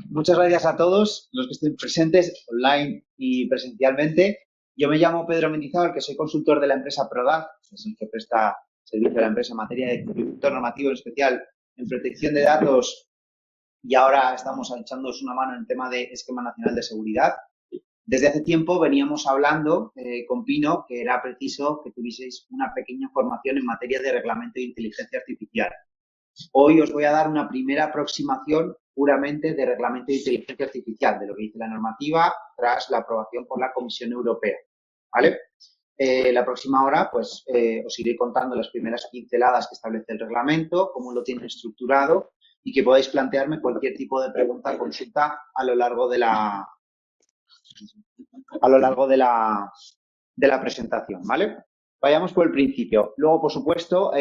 Muchas gracias a todos los que estén presentes online y presencialmente. Yo me llamo Pedro Mendizábal, que soy consultor de la empresa PRODAG, que es el que presta servicio a la empresa en materia de cumplimiento normativo, en especial en protección de datos, y ahora estamos echándoos una mano en el tema de esquema nacional de seguridad. Desde hace tiempo veníamos hablando con Pino que era preciso que tuvieseis una pequeña formación en materia de reglamento de inteligencia artificial. Hoy os voy a dar una primera aproximación puramente de reglamento de inteligencia artificial, de lo que dice la normativa tras la aprobación por la Comisión Europea. ¿Vale? La próxima hora, pues, os iré contando las primeras pinceladas que establece el reglamento, cómo lo tiene estructurado y que podáis plantearme cualquier tipo de pregunta, consulta a lo largo de la presentación, ¿vale? Vayamos por el principio. Luego, por supuesto,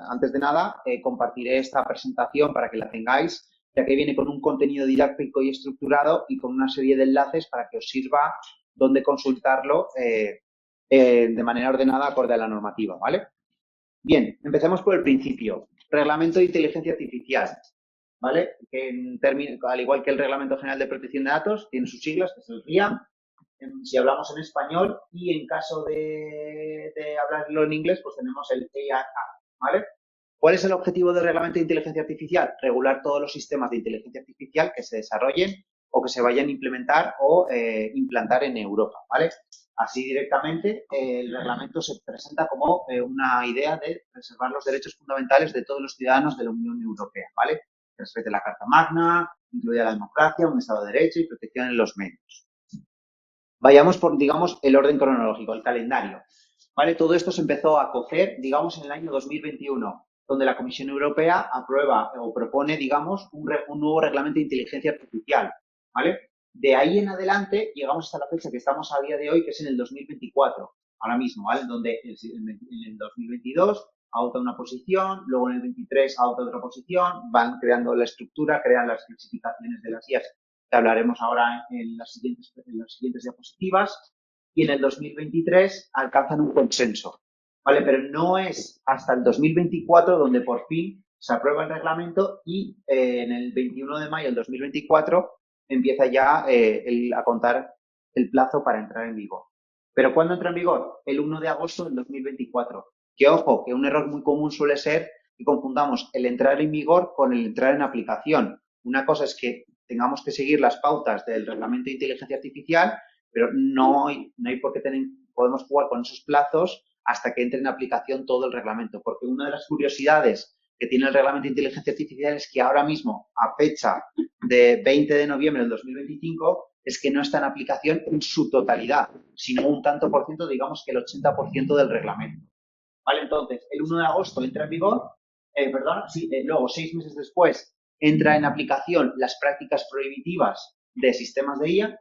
antes de nada, compartiré esta presentación para que la tengáis, ya que viene con un contenido didáctico y estructurado y con una serie de enlaces para que os sirva donde consultarlo de manera ordenada acorde a la normativa, ¿vale? Bien, empecemos por el principio. Reglamento de inteligencia artificial, ¿vale? Que al igual que el Reglamento General de Protección de Datos, tiene sus siglas, que es el RIAM, si hablamos en español, y en caso de hablarlo en inglés, pues tenemos el AIR, ¿vale? ¿Cuál es el objetivo del reglamento de inteligencia artificial? Regular todos los sistemas de inteligencia artificial que se desarrollen o que se vayan a implementar o implantar en Europa, ¿vale? Así directamente, el reglamento se presenta como una idea de preservar los derechos fundamentales de todos los ciudadanos de la Unión Europea, ¿vale? Que respete la Carta Magna, incluida la democracia, un Estado de Derecho y protección en los medios. Vayamos por, digamos, el orden cronológico, el calendario. ¿Vale? Todo esto se empezó a cocer, digamos, en el año 2021, donde la Comisión Europea aprueba o propone, digamos, un nuevo reglamento de inteligencia artificial. ¿Vale? De ahí en adelante llegamos hasta la fecha que estamos a día de hoy, que es en el 2024, ahora mismo, ¿vale? Donde en el 2022 adopta una posición, luego en el 23 adopta otra posición, van creando la estructura, crean las clasificaciones de las IAS que hablaremos ahora en las siguientes diapositivas, y en el 2023 alcanzan un consenso, ¿vale? Pero no es hasta el 2024 donde por fin se aprueba el reglamento y en el 21 de mayo del 2024 empieza ya a contar el plazo para entrar en vigor. ¿Pero cuándo entra en vigor? El 1 de agosto del 2024. Que ojo, que un error muy común suele ser que confundamos el entrar en vigor con el entrar en aplicación. Una cosa es que tengamos que seguir las pautas del reglamento de inteligencia artificial, pero no hay por qué podemos jugar con esos plazos hasta que entre en aplicación todo el reglamento, porque una de las curiosidades que tiene el reglamento de inteligencia artificial es que ahora mismo, a fecha de 20 de noviembre del 2025, es que no está en aplicación en su totalidad, sino un tanto por ciento, digamos que el 80% del reglamento. ¿Vale? Entonces, el 1 de agosto entra en vigor, luego 6 meses después entra en aplicación las prácticas prohibitivas de sistemas de IA,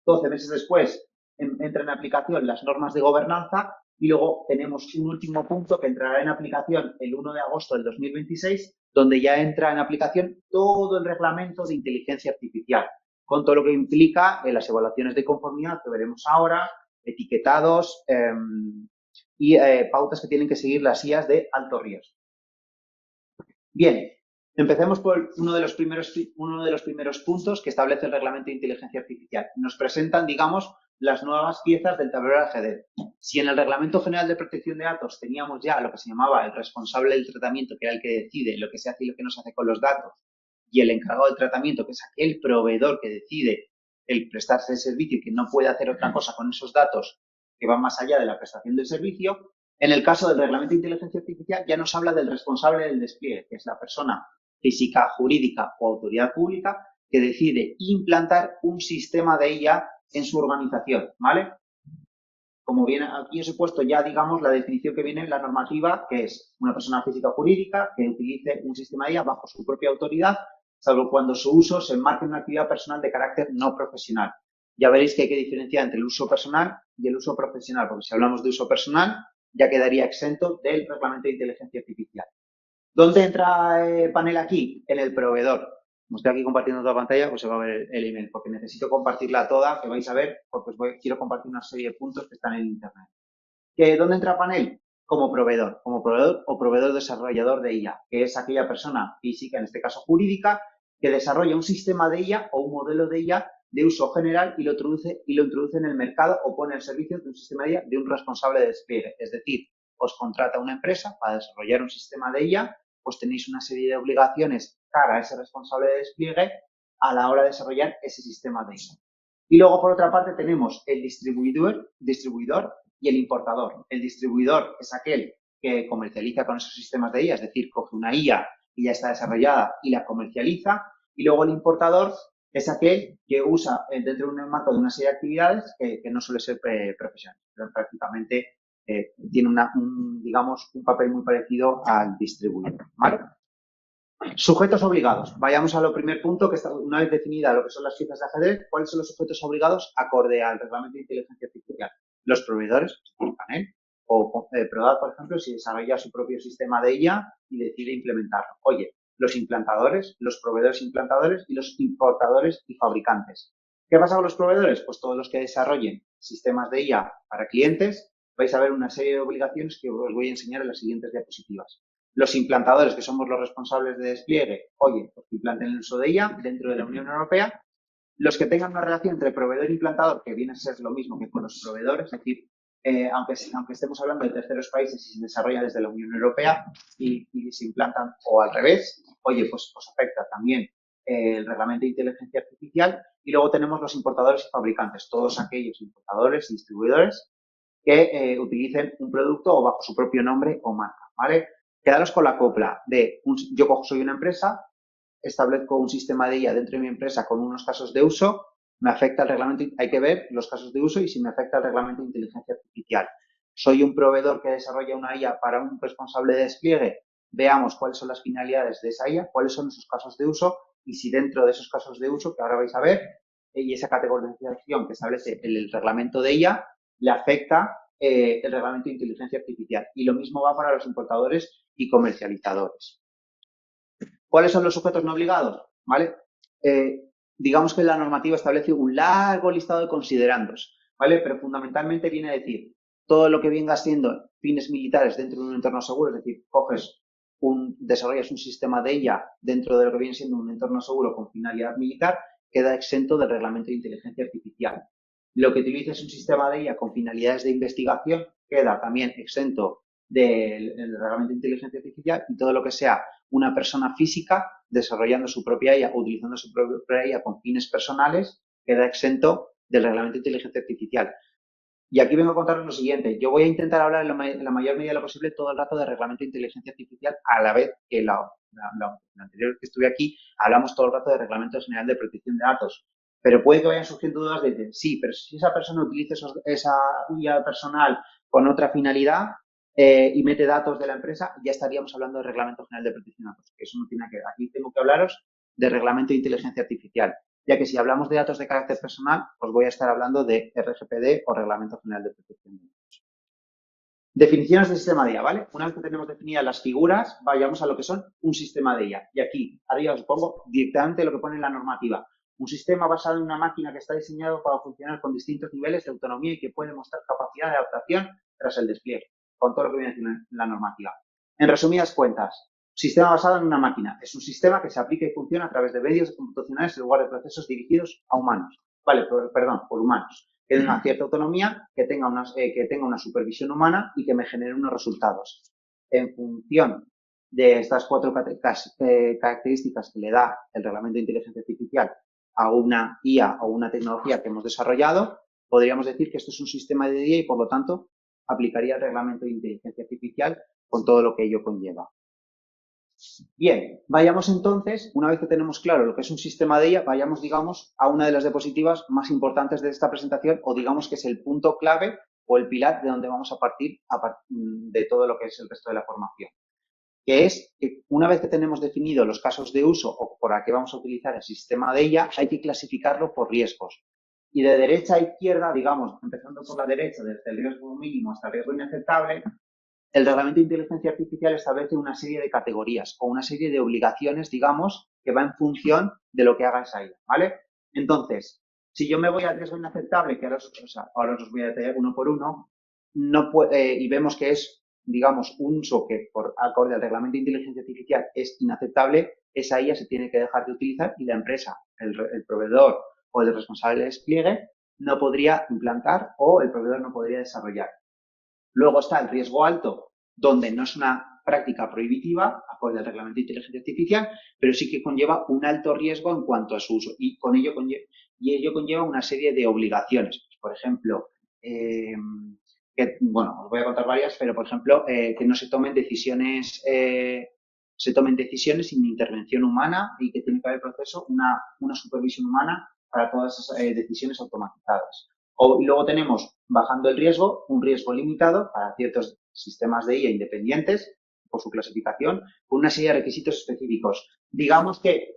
12 meses después entra en aplicación las normas de gobernanza y luego tenemos un último punto que entrará en aplicación el 1 de agosto del 2026, donde ya entra en aplicación todo el reglamento de inteligencia artificial, con todo lo que implica las evaluaciones de conformidad que veremos ahora, etiquetados y pautas que tienen que seguir las IAs de alto riesgo. Bien, empecemos por uno de los primeros puntos que establece el reglamento de inteligencia artificial. Nos presentan, digamos, las nuevas piezas del tablero de ajedrez. Si en el Reglamento General de Protección de Datos teníamos ya lo que se llamaba el responsable del tratamiento, que era el que decide lo que se hace y lo que no se hace con los datos, y el encargado del tratamiento, que es aquel proveedor que decide el prestarse el servicio y que no puede hacer otra cosa con esos datos que van más allá de la prestación del servicio, en el caso del reglamento de inteligencia artificial ya nos habla del responsable del despliegue, que es la persona física, jurídica o autoridad pública que decide implantar un sistema de IA en su organización, ¿vale? Como viene aquí os he puesto ya, digamos, la definición que viene en la normativa, que es una persona física o jurídica que utilice un sistema de IA bajo su propia autoridad, salvo cuando su uso se enmarque en una actividad personal de carácter no profesional. Ya veréis que hay que diferenciar entre el uso personal y el uso profesional, porque si hablamos de uso personal, ya quedaría exento del reglamento de inteligencia artificial. ¿Dónde entra el panel aquí? En el proveedor. Como estoy aquí compartiendo toda la pantalla, pues se va a ver el email, porque necesito compartirla toda, que vais a ver, porque quiero compartir una serie de puntos que están en internet. ¿Dónde entra panel? Como proveedor o proveedor desarrollador de IA, que es aquella persona física, en este caso jurídica, que desarrolla un sistema de IA o un modelo de IA de uso general y lo introduce en el mercado o pone al servicio de un sistema de IA de un responsable de despliegue. Es decir, os contrata una empresa para desarrollar un sistema de IA, pues tenéis una serie de obligaciones cara a ese responsable de despliegue a la hora de desarrollar ese sistema de IA. Y luego, por otra parte, tenemos el distribuidor y el importador. El distribuidor es aquel que comercializa con esos sistemas de IA, es decir, coge una IA y ya está desarrollada y la comercializa. Y luego el importador es aquel que usa dentro de un marco de una serie de actividades que no suele ser profesional, pero prácticamente tiene digamos, un papel muy parecido al distribuidor, ¿vale? Sujetos obligados. Vayamos a lo primer punto, que está una vez definida lo que son las piezas de ajedrez, ¿cuáles son los sujetos obligados acorde al reglamento de inteligencia artificial? Los proveedores, el panel, o Prodal, por ejemplo, si desarrolla su propio sistema de IA y decide implementarlo. Oye, los implantadores, los proveedores implantadores y los importadores y fabricantes. ¿Qué pasa con los proveedores? Pues todos los que desarrollen sistemas de IA para clientes, vais a ver una serie de obligaciones que os voy a enseñar en las siguientes diapositivas. Los implantadores, que somos los responsables de despliegue, oye, pues que implanten el uso de IA dentro de la Unión Europea. Los que tengan una relación entre proveedor e implantador, que viene a ser lo mismo que con los proveedores, es decir, aunque estemos hablando de terceros países y se desarrolla desde la Unión Europea y se implantan o al revés, oye, pues afecta también el reglamento de inteligencia artificial. Y luego tenemos los importadores y fabricantes, todos aquellos importadores y distribuidores que utilicen un producto o bajo su propio nombre o marca, ¿vale? Quedaros con la copla de yo soy una empresa, establezco un sistema de IA dentro de mi empresa con unos casos de uso, me afecta el reglamento, hay que ver los casos de uso y si me afecta el reglamento de inteligencia artificial. Soy un proveedor que desarrolla una IA para un responsable de despliegue, veamos cuáles son las finalidades de esa IA, cuáles son esos casos de uso y si dentro de esos casos de uso, que ahora vais a ver, y esa categorización que establece el reglamento de IA, le afecta el reglamento de inteligencia artificial. Y lo mismo va para los importadores y comercializadores. ¿Cuáles son los sujetos no obligados? ¿Vale? Digamos que la normativa establece un largo listado de considerandos, ¿vale? Pero fundamentalmente viene a decir todo lo que venga siendo fines militares dentro de un entorno seguro, es decir, desarrollas un sistema de IA dentro de lo que viene siendo un entorno seguro con finalidad militar, queda exento del reglamento de inteligencia artificial. Lo que utilices un sistema de IA con finalidades de investigación queda también exento del reglamento de inteligencia artificial y todo lo que sea una persona física desarrollando su propia IA o utilizando su propia IA con fines personales queda exento del reglamento de inteligencia artificial. Y aquí vengo a contaros lo siguiente. Yo voy a intentar hablar en la mayor medida de lo posible todo el rato de reglamento de inteligencia artificial a la vez que la anterior que estuve aquí hablamos todo el rato de reglamento general de protección de datos. Pero puede que vayan surgiendo dudas de sí, pero si esa persona utiliza esa IA personal con otra finalidad y mete datos de la empresa, ya estaríamos hablando de reglamento general de protección de datos, que eso no tiene que ver. Aquí tengo que hablaros de reglamento de inteligencia artificial, ya que si hablamos de datos de carácter personal, os voy a estar hablando de RGPD o Reglamento General de Protección de Datos. Definiciones de sistema de IA, ¿vale? Una vez que tenemos definidas las figuras, vayamos a lo que son un sistema de IA. Y aquí, arriba os pongo directamente lo que pone en la normativa. Un sistema basado en una máquina que está diseñado para funcionar con distintos niveles de autonomía y que puede mostrar capacidad de adaptación tras el despliegue, con todo lo que viene en la normativa. En resumidas cuentas, sistema basado en una máquina. Es un sistema que se aplica y funciona a través de medios computacionales en lugar de procesos dirigidos a humanos. Vale, perdón, por humanos. Que tenga una cierta autonomía, que tenga una supervisión humana y que me genere unos resultados. En función de estas 4 características que le da el reglamento de inteligencia artificial a una IA o una tecnología que hemos desarrollado, podríamos decir que esto es un sistema de IA y, por lo tanto, aplicaría el reglamento de inteligencia artificial con todo lo que ello conlleva. Bien, vayamos entonces, una vez que tenemos claro lo que es un sistema de IA, vayamos, digamos, a una de las diapositivas más importantes de esta presentación o digamos que es el punto clave o el pilar de donde vamos a partir de todo lo que es el resto de la formación. Que es que una vez que tenemos definido los casos de uso o por qué vamos a utilizar el sistema de IA, hay que clasificarlo por riesgos. Y de derecha a izquierda, digamos, empezando por la derecha, desde el riesgo mínimo hasta el riesgo inaceptable, el reglamento de inteligencia artificial establece una serie de categorías o una serie de obligaciones, digamos, que va en función de lo que haga esa IA, ¿vale? Entonces, si yo me voy al riesgo inaceptable, que ahora os voy a detallar uno por uno, y vemos que es, digamos, un uso que por acorde al reglamento de inteligencia artificial es inaceptable, esa IA se tiene que dejar de utilizar y la empresa, el proveedor o el responsable de despliegue no podría implantar o el proveedor no podría desarrollar. Luego está el riesgo alto, donde no es una práctica prohibitiva, acorde al reglamento de inteligencia artificial, pero sí que conlleva un alto riesgo en cuanto a su uso y ello conlleva una serie de obligaciones. Por ejemplo, os voy a contar varias, pero por ejemplo, que no se tomen decisiones sin intervención humana y que tiene que haber proceso, una supervisión humana para todas esas decisiones automatizadas. Y luego tenemos, bajando el riesgo, un riesgo limitado para ciertos sistemas de IA independientes, por su clasificación, con una serie de requisitos específicos. Digamos que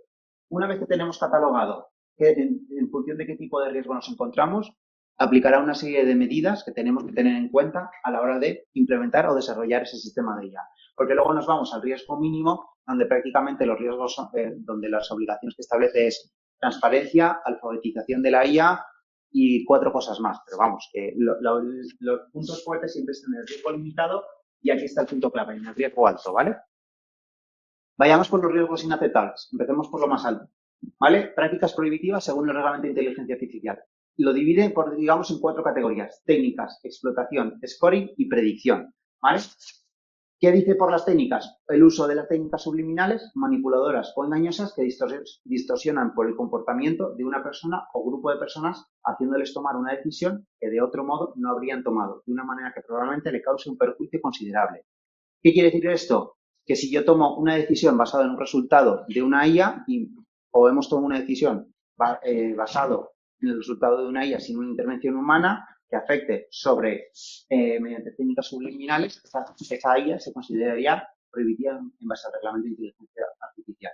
una vez que tenemos catalogado en función de qué tipo de riesgo nos encontramos, aplicará una serie de medidas que tenemos que tener en cuenta a la hora de implementar o desarrollar ese sistema de IA. Porque luego nos vamos al riesgo mínimo, donde prácticamente los riesgos, donde las obligaciones que establece es transparencia, alfabetización de la IA y 4 cosas más. Pero vamos, que los puntos fuertes siempre están en el riesgo limitado y aquí está el punto clave, en el riesgo alto, ¿vale? Vayamos por los riesgos inaceptables. Empecemos por lo más alto, ¿vale? Prácticas prohibitivas según el reglamento de inteligencia artificial. Lo divide por, digamos, en 4 categorías: técnicas, explotación, scoring y predicción, ¿vale? ¿Qué dice por las técnicas? El uso de las técnicas subliminales, manipuladoras o engañosas que distorsionan por el comportamiento de una persona o grupo de personas, haciéndoles tomar una decisión que de otro modo no habrían tomado, de una manera que probablemente le cause un perjuicio considerable. ¿Qué quiere decir esto? Que si yo tomo una decisión basada en un resultado de una IA o hemos tomado una decisión basado en el resultado de una IA sin una intervención humana que afecte mediante técnicas subliminales, esa IA se consideraría prohibitiva en base al reglamento de inteligencia artificial.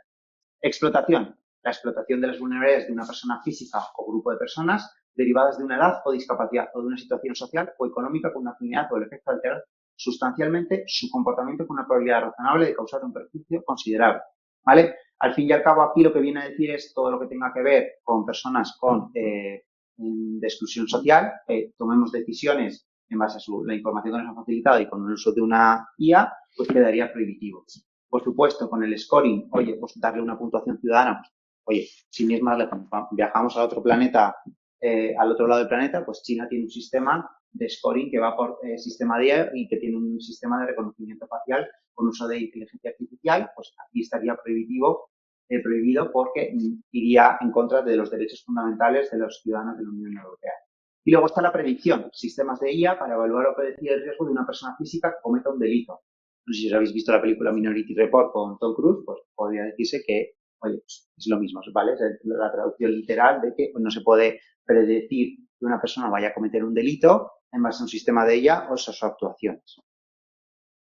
Explotación. La explotación de las vulnerabilidades de una persona física o grupo de personas derivadas de una edad o discapacidad o de una situación social o económica con una afinidad o el efecto de alterar sustancialmente su comportamiento con una probabilidad razonable de causar un perjuicio considerable, ¿vale? Al fin y al cabo, aquí lo que viene a decir es todo lo que tenga que ver con personas de exclusión social, tomemos decisiones en base a la información que nos ha facilitado y con el uso de una IA, pues quedaría prohibitivo. Por supuesto, con el scoring, oye, pues darle una puntuación ciudadana, pues, oye, sin ir más lejos, viajamos a otro planeta, al otro lado del planeta, pues China tiene un sistema de scoring que va por sistema de IA y que tiene un sistema de reconocimiento facial con uso de inteligencia artificial, pues aquí estaría prohibido porque iría en contra de los derechos fundamentales de los ciudadanos de la Unión Europea. Y luego está la predicción, sistemas de IA para evaluar o predecir el riesgo de una persona física que cometa un delito. No sé si os habéis visto la película Minority Report con Tom Cruise, pues podría decirse que, oye, pues es lo mismo, ¿vale? Es la traducción literal de que no se puede predecir que una persona vaya a cometer un delito en base a un sistema de IA o sus actuaciones.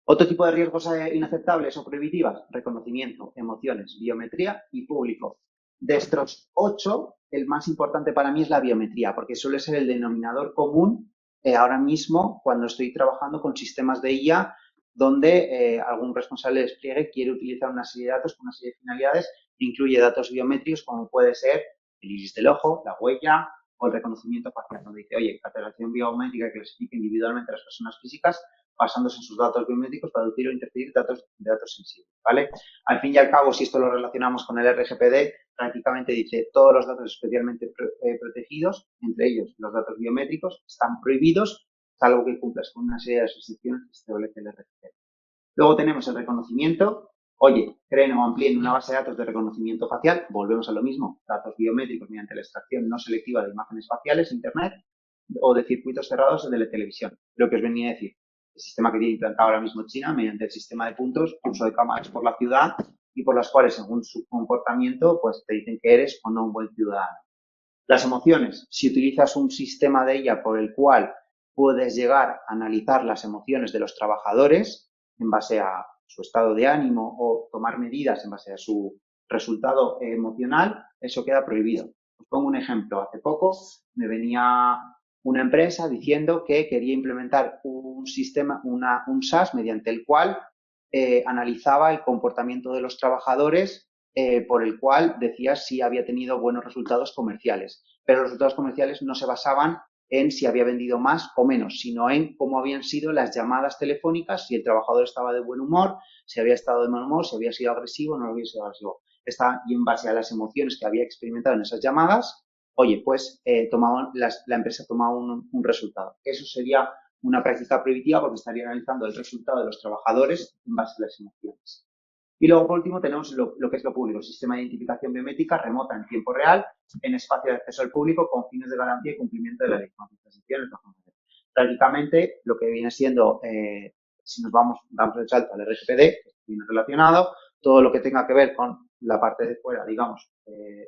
Otro tipo de riesgos inaceptables o prohibitivas: reconocimiento, emociones, biometría y público. De estos 8, el más importante para mí es la biometría, porque suele ser el denominador común ahora mismo cuando estoy trabajando con sistemas de IA donde algún responsable de despliegue quiere utilizar una serie de datos con una serie de finalidades, incluye datos biométricos como puede ser el iris del ojo, la huella o el reconocimiento facial, donde dice, oye, categorización biométrica que clasifique individualmente a las personas físicas basándose en sus datos biométricos para deducir o interpretar datos sensibles, ¿vale? Al fin y al cabo, si esto lo relacionamos con el RGPD, prácticamente dice todos los datos especialmente protegidos, entre ellos los datos biométricos, están prohibidos, salvo que cumplas con una serie de restricciones que establece el RGPD. Luego tenemos el reconocimiento. Oye, creen o amplíen una base de datos de reconocimiento facial, volvemos a lo mismo, datos biométricos mediante la extracción no selectiva de imágenes faciales, Internet o de circuitos cerrados de la televisión. Lo que os venía a decir, el sistema que tiene implantado ahora mismo China mediante el sistema de puntos, uso de cámaras por la ciudad y por las cuales, según su comportamiento, pues te dicen que eres o no un buen ciudadano. Las emociones. Si utilizas un sistema de IA por el cual puedes llegar a analizar las emociones de los trabajadores en base a su estado de ánimo o tomar medidas en base a su resultado emocional, eso queda prohibido. Os pongo un ejemplo. Hace poco me venía una empresa diciendo que quería implementar un sistema, un SaaS mediante el cual analizaba el comportamiento de los trabajadores por el cual decía si había tenido buenos resultados comerciales. Pero los resultados comerciales no se basaban en si había vendido más o menos, sino en cómo habían sido las llamadas telefónicas, si el trabajador estaba de buen humor, si había estado de mal humor, si había sido agresivo o no había sido agresivo. y en base a las emociones que había experimentado en esas llamadas, oye, pues la empresa tomaba un resultado. Eso sería una práctica preventiva porque estaría analizando el resultado de los trabajadores en base a las emociones. Y luego, por último, tenemos lo que es lo público, sistema de identificación biométrica remota en tiempo real, en espacio de acceso al público con fines de garantía y cumplimiento de la ley. Prácticamente, lo que viene siendo, si nos damos el salto al RGPD, que viene relacionado, todo lo que tenga que ver con la parte de fuera, digamos,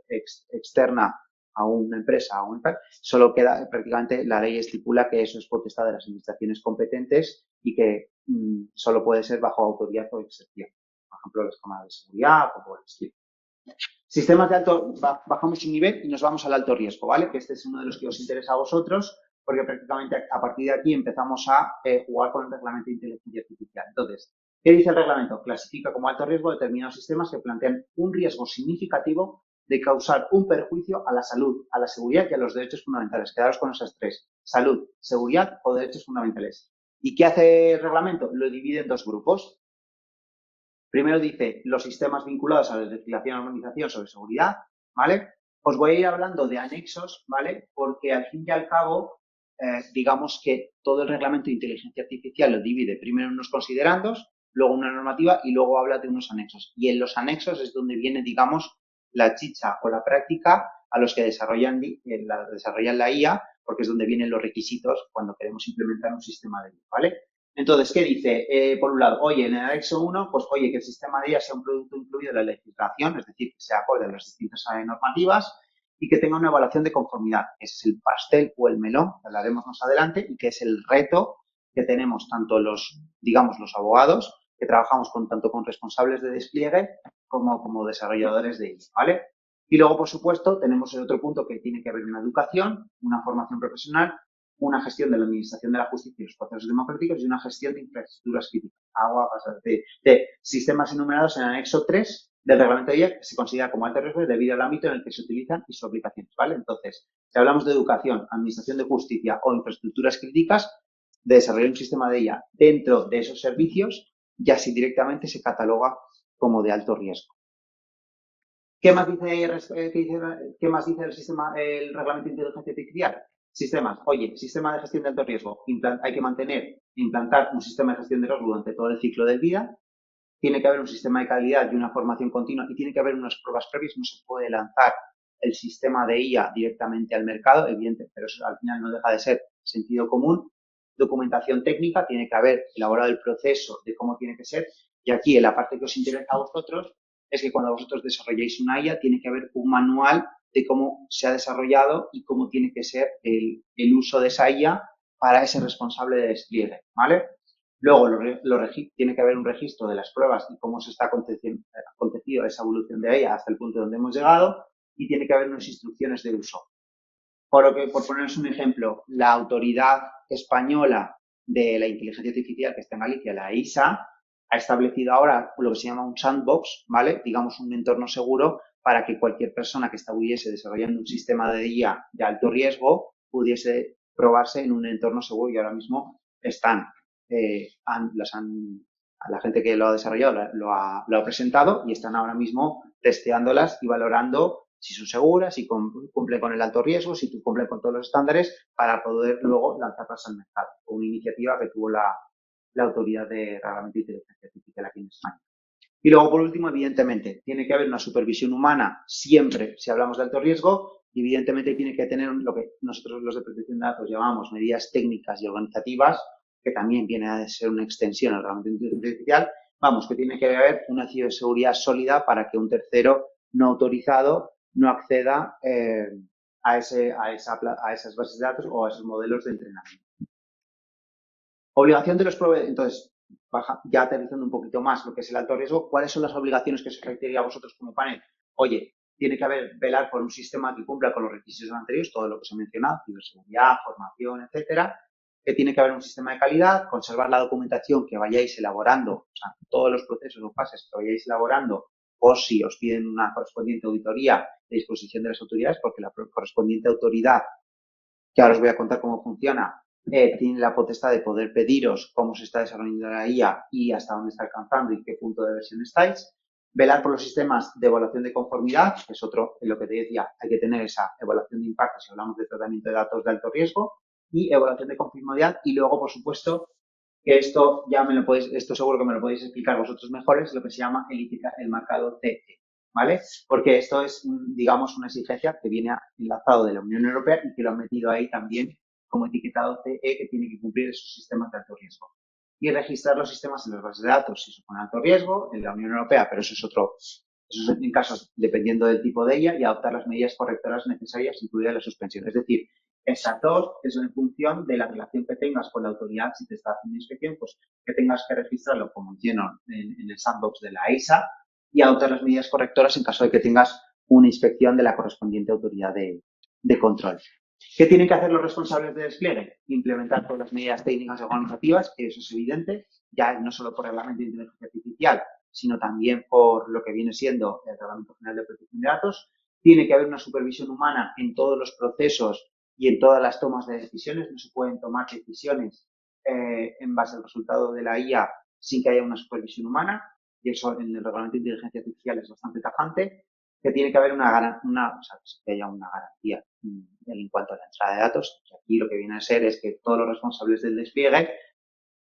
externa a una empresa o solo queda prácticamente la ley estipula que eso es potestad de las administraciones competentes y que solo puede ser bajo autoridad o excepción. Por ejemplo, las cámaras de seguridad o por el estilo. Sistemas de alto, bajamos un nivel y nos vamos al alto riesgo, ¿vale? Que este es uno de los que os interesa a vosotros, porque prácticamente a partir de aquí empezamos a jugar con el reglamento de inteligencia artificial. Entonces, ¿qué dice el reglamento? Clasifica como alto riesgo determinados sistemas que plantean un riesgo significativo de causar un perjuicio a la salud, a la seguridad y a los derechos fundamentales. Quedaros con esas tres: salud, seguridad o derechos fundamentales. ¿Y qué hace el reglamento? Lo divide en dos grupos. Primero dice los sistemas vinculados a la legislación y organización sobre seguridad, ¿vale? Os voy a ir hablando de anexos, ¿vale? Porque al fin y al cabo, digamos que todo el reglamento de inteligencia artificial lo divide primero en unos considerandos, luego una normativa y luego habla de unos anexos. Y en los anexos es donde viene, digamos, la chicha o la práctica a los que desarrollan la IA, porque es donde vienen los requisitos cuando queremos implementar un sistema de IA, ¿vale? Entonces, ¿qué dice? Por un lado, oye, en el anexo 1, pues oye, que el sistema de IA sea un producto incluido en la legislación, es decir, que sea acorde a las distintas normativas y que tenga una evaluación de conformidad. Ese es el pastel o el melón, que hablaremos más adelante, y que es el reto que tenemos tanto digamos, los abogados, que trabajamos tanto con responsables de despliegue como desarrolladores de IA, ¿vale? Y luego, por supuesto, tenemos el otro punto que tiene que haber una educación, una formación profesional, una gestión de la administración de la justicia y los procesos democráticos y una gestión de infraestructuras críticas. Agua, de sistemas enumerados en el anexo 3 del reglamento de IA que se considera como alto riesgo debido al ámbito en el que se utilizan y sus aplicaciones, ¿vale? Entonces, si hablamos de educación, administración de justicia o infraestructuras críticas, de desarrollar un sistema de IA dentro de esos servicios, ya sí directamente se cataloga como de alto riesgo. ¿Qué más dice el reglamento de inteligencia artificial? Sistemas. Oye, sistema de gestión de alto riesgo. Hay que implantar un sistema de gestión de riesgo durante todo el ciclo de vida. Tiene que haber un sistema de calidad y una formación continua y tiene que haber unas pruebas previas. No se puede lanzar el sistema de IA directamente al mercado, evidente, pero eso al final no deja de ser sentido común. Documentación técnica, tiene que haber elaborado el proceso de cómo tiene que ser. Y aquí, en la parte que os interesa a vosotros, es que cuando vosotros desarrolléis una IA, tiene que haber un manual de cómo se ha desarrollado y cómo tiene que ser el uso de esa IA para ese responsable de despliegue, ¿vale? Luego, tiene que haber un registro de las pruebas y cómo se está acontecido esa evolución de ella hasta el punto donde hemos llegado y tiene que haber unas instrucciones de uso. Por poneros un ejemplo, la autoridad española de la inteligencia artificial que está en Galicia, la ISA, ha establecido ahora lo que se llama un sandbox, ¿vale? Digamos un entorno seguro para que cualquier persona que estuviese desarrollando un sistema de IA de alto riesgo pudiese probarse en un entorno seguro y ahora mismo están, la gente que lo ha desarrollado lo ha presentado y están ahora mismo testeándolas y valorando si son seguras, si cumplen con el alto riesgo, si cumplen con todos los estándares para poder luego lanzarlas al mercado. Una iniciativa que tuvo la autoridad de reglamento de inteligencia artificial aquí en España. Y luego, por último, evidentemente, tiene que haber una supervisión humana siempre si hablamos de alto riesgo. Evidentemente, tiene que tener lo que nosotros los de protección de datos llamamos medidas técnicas y organizativas, que también viene a ser una extensión al reglamento de inteligencia artificial. Vamos, que tiene que haber una ciberseguridad sólida para que un tercero no autorizado no acceda a esas bases de datos o a esos modelos de entrenamiento. Obligación de los proveedores. Entonces, ya aterrizando un poquito más lo que es el alto riesgo, ¿cuáles son las obligaciones que se requeriría a vosotros como panel? Oye, tiene que velar por un sistema que cumpla con los requisitos anteriores, todo lo que os he mencionado, ciberseguridad, formación, etcétera. Que tiene que haber un sistema de calidad, conservar la documentación que vayáis elaborando, o sea, todos los procesos o fases que vayáis elaborando, o si os piden una correspondiente auditoría de disposición de las autoridades, porque la correspondiente autoridad, que ahora os voy a contar cómo funciona, tiene la potestad de poder pediros cómo se está desarrollando la IA y hasta dónde está alcanzando y qué punto de versión estáis. Velar por los sistemas de evaluación de conformidad, que es otro, en lo que te decía, hay que tener esa evaluación de impacto si hablamos de tratamiento de datos de alto riesgo, y evaluación de conformidad, y luego, por supuesto, que esto ya me lo podéis, esto seguro que me lo podéis explicar vosotros mejor, es lo que se llama el marcado TE, ¿vale? Porque esto es, digamos, una exigencia que viene enlazado de la Unión Europea y que lo han metido ahí también como etiquetado CE, que tiene que cumplir esos sistemas de alto riesgo. Y registrar los sistemas en las bases de datos si supone alto riesgo en la Unión Europea, pero eso es otro, eso es en casos dependiendo del tipo de ella, y adoptar las medidas correctoras necesarias, incluida la suspensión. Es decir, esas dos es en función de la relación que tengas con la autoridad. Si te está haciendo inspección, pues que tengas que registrarlo como lleno en el sandbox de la EISA y adoptar las medidas correctoras en caso de que tengas una inspección de la correspondiente autoridad de control. ¿Qué tienen que hacer los responsables de despliegue? Implementar todas las medidas técnicas y organizativas, que eso es evidente, ya no solo por reglamento de inteligencia artificial, sino también por lo que viene siendo el Reglamento General de Protección de Datos. Tiene que haber una supervisión humana en todos los procesos y en todas las tomas de decisiones. No se pueden tomar decisiones en base al resultado de la IA sin que haya una supervisión humana, y eso en el Reglamento de Inteligencia Artificial es bastante tajante. Que tiene que haber o sea, que haya una garantía en cuanto a la entrada de datos. Y aquí lo que viene a ser es que todos los responsables del despliegue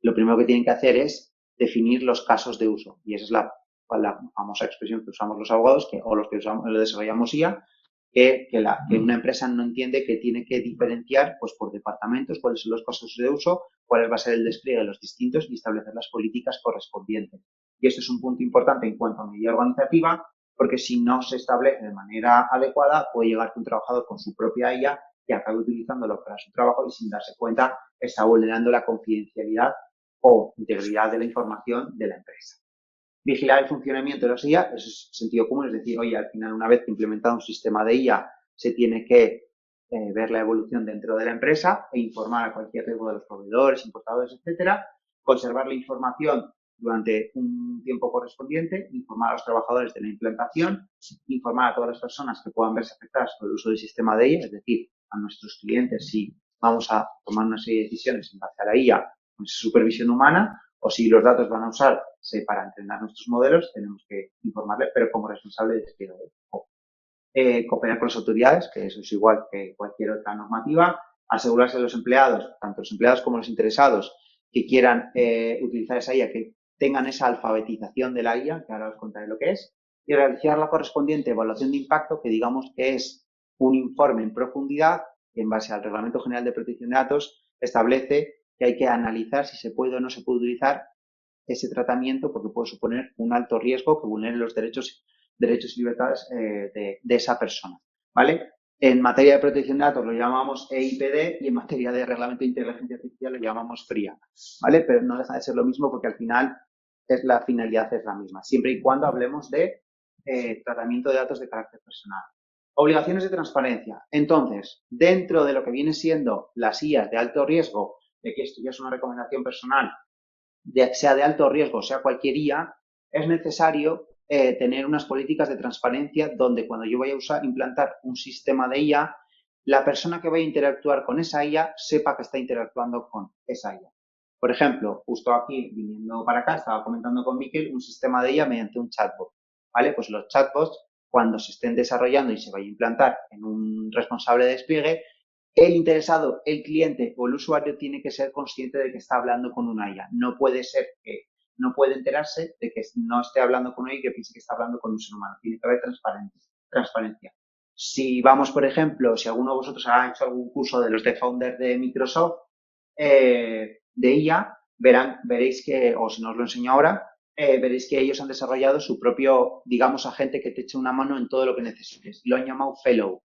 lo primero que tienen que hacer es definir los casos de uso. Y esa es la famosa expresión que usamos los abogados, o los que usamos, lo desarrollamos IA, que una empresa no entiende que tiene que diferenciar pues, por departamentos cuáles son los casos de uso, cuál va a ser el despliegue de los distintos y establecer las políticas correspondientes. Y esto es un punto importante en cuanto a medida organizativa, porque si no se establece de manera adecuada, puede llegar que un trabajador con su propia IA y acabe utilizándolo para su trabajo y sin darse cuenta está vulnerando la confidencialidad o integridad de la información de la empresa. Vigilar el funcionamiento de los IA, eso es sentido común, es decir, oye, al final, una vez que implementado un sistema de IA, se tiene que ver la evolución dentro de la empresa e informar a cualquier riesgo de los proveedores, importadores, etcétera, conservar la información durante un tiempo correspondiente, informar a los trabajadores de la implantación, informar a todas las personas que puedan verse afectadas por el uso del sistema de IA, es decir, a nuestros clientes si vamos a tomar una serie de decisiones en base a la IA con supervisión humana, o si los datos van a usarse para entrenar nuestros modelos, tenemos que informarle, pero como responsable de despliegue. Cooperar con las autoridades, que eso es igual que cualquier otra normativa, asegurarse de los empleados, tanto los empleados como los interesados que quieran utilizar esa IA, que tengan esa alfabetización de la IA, que ahora os contaré lo que es, y realizar la correspondiente evaluación de impacto, que digamos que es un informe en profundidad que en base al Reglamento General de Protección de Datos establece que hay que analizar si se puede o no se puede utilizar ese tratamiento porque puede suponer un alto riesgo que vulnere los derechos y libertades de esa persona, ¿vale? En materia de protección de datos lo llamamos EIPD y en materia de reglamento de inteligencia artificial lo llamamos FRIA, ¿vale? Pero no deja de ser lo mismo porque al final la finalidad es la misma, siempre y cuando hablemos de tratamiento de datos de carácter personal. Obligaciones de transparencia. Entonces, dentro de lo que viene siendo las IAs de alto riesgo, de que esto ya es una recomendación personal, sea de alto riesgo, sea cualquier IA, es necesario tener unas políticas de transparencia donde cuando yo vaya a implantar un sistema de IA, la persona que vaya a interactuar con esa IA sepa que está interactuando con esa IA. Por ejemplo, justo aquí, viniendo para acá, estaba comentando con Miquel un sistema de IA mediante un chatbot, ¿vale? Pues los chatbots, cuando se estén desarrollando y se vaya a implantar en un responsable de despliegue, el interesado, el cliente o el usuario tiene que ser consciente de que está hablando con una IA. No puede ser que no puede enterarse de que no esté hablando con una IA y que piense que está hablando con un ser humano. Tiene que haber transparencia. Si vamos, por ejemplo, si alguno de vosotros ha hecho algún curso de los de Founder de Microsoft de IA, veréis que, o si no os lo enseño ahora, veréis que ellos han desarrollado su propio, digamos, agente que te eche una mano en todo lo que necesites. Lo han llamado Fellow.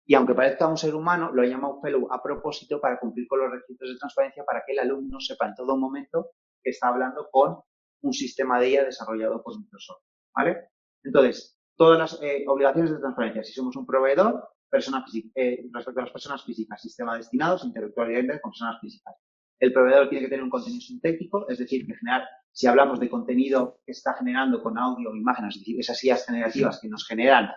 Y aunque parezca un ser humano, lo he llamado fellow a propósito para cumplir con los requisitos de transparencia para que el alumno sepa en todo momento que está hablando con un sistema de IA desarrollado por Microsoft, ¿vale? Entonces, todas las obligaciones de transparencia. Si somos un proveedor, respecto a las personas físicas, sistema destinados, interactualidad con personas físicas. El proveedor tiene que tener un contenido sintético, es decir, que generar, si hablamos de contenido que está generando con audio o imágenes, es decir, esas IAs generativas que nos generan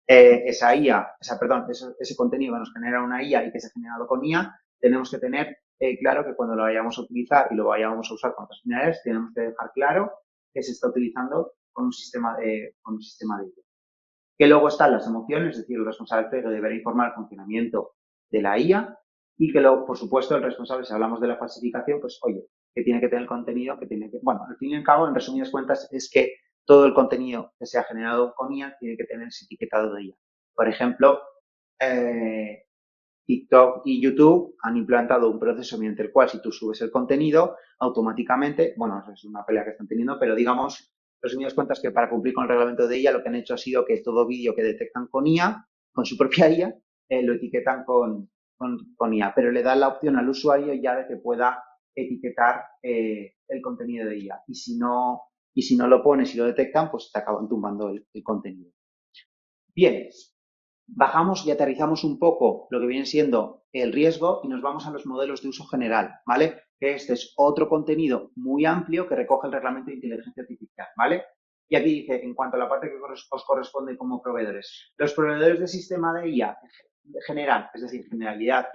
esa IA, ese contenido que nos genera una IA y que se ha generado con IA, tenemos que tener claro que cuando lo vayamos a utilizar y lo vayamos a usar con otras finalidades, tenemos que dejar claro que se está utilizando con un sistema de IA. Que luego están las emociones, es decir, el responsable que deberá informar el funcionamiento de la IA y que luego, por supuesto, el responsable, si hablamos de la falsificación, pues oye, que tiene que tener el contenido, que tiene que, bueno, al fin y al cabo, en resumidas cuentas, es que todo el contenido que se ha generado con IA tiene que tener ese etiquetado de IA. Por ejemplo, TikTok y YouTube han implantado un proceso mediante el cual si tú subes el contenido, automáticamente, bueno, es una pelea que están teniendo, pero digamos, resumidas cuentas, que para cumplir con el reglamento de IA lo que han hecho ha sido que todo vídeo que detectan con IA, con su propia IA, lo etiquetan con IA, pero le dan la opción al usuario ya de que pueda etiquetar el contenido de IA. Y si no lo pones y lo detectan, pues te acaban tumbando el contenido. Bien, bajamos y aterrizamos un poco lo que viene siendo el riesgo y nos vamos a los modelos de uso general, ¿vale? Que este es otro contenido muy amplio que recoge el reglamento de inteligencia artificial, ¿vale? Y aquí dice, en cuanto a la parte que os corresponde como proveedores, los proveedores de sistema de IA general, es decir, generalidad,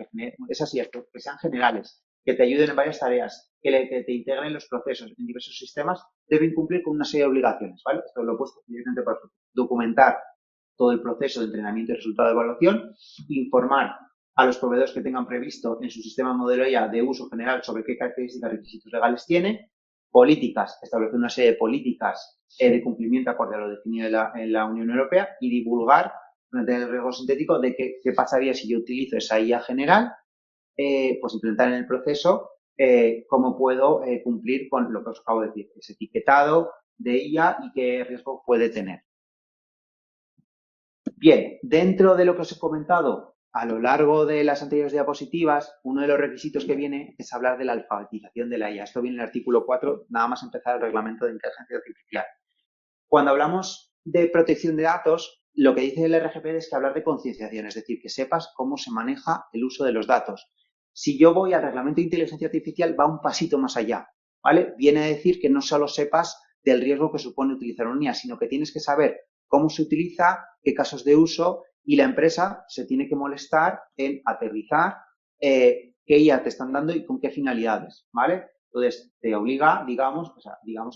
es así, que sean generales, que te ayuden en varias tareas, que te integren los procesos en diversos sistemas, deben cumplir con una serie de obligaciones, ¿vale? Esto lo he puesto directamente para documentar todo el proceso de entrenamiento y resultado de evaluación, informar a los proveedores que tengan previsto en su sistema modelo IA de uso general sobre qué características y requisitos legales tiene, políticas, establecer una serie de políticas de cumplimiento acorde a lo definido en la Unión Europea y divulgar durante el riesgo sintético de qué pasaría si yo utilizo esa IA general, pues implementar en el proceso cómo puedo cumplir con lo que os acabo de decir, ese etiquetado de IA y qué riesgo puede tener. Bien, dentro de lo que os he comentado a lo largo de las anteriores diapositivas, uno de los requisitos que viene es hablar de la alfabetización de la IA. Esto viene en el artículo 4, nada más empezar el reglamento de inteligencia artificial. Cuando hablamos de protección de datos, lo que dice el RGPD es que hablar de concienciación, es decir, que sepas cómo se maneja el uso de los datos. Si yo voy al reglamento de inteligencia artificial, va un pasito más allá, ¿vale? Viene a decir que no solo sepas del riesgo que supone utilizar una IA, sino que tienes que saber cómo se utiliza, qué casos de uso, y la empresa se tiene que molestar en aterrizar qué IA te están dando y con qué finalidades, ¿vale? Entonces, te obliga, digamos,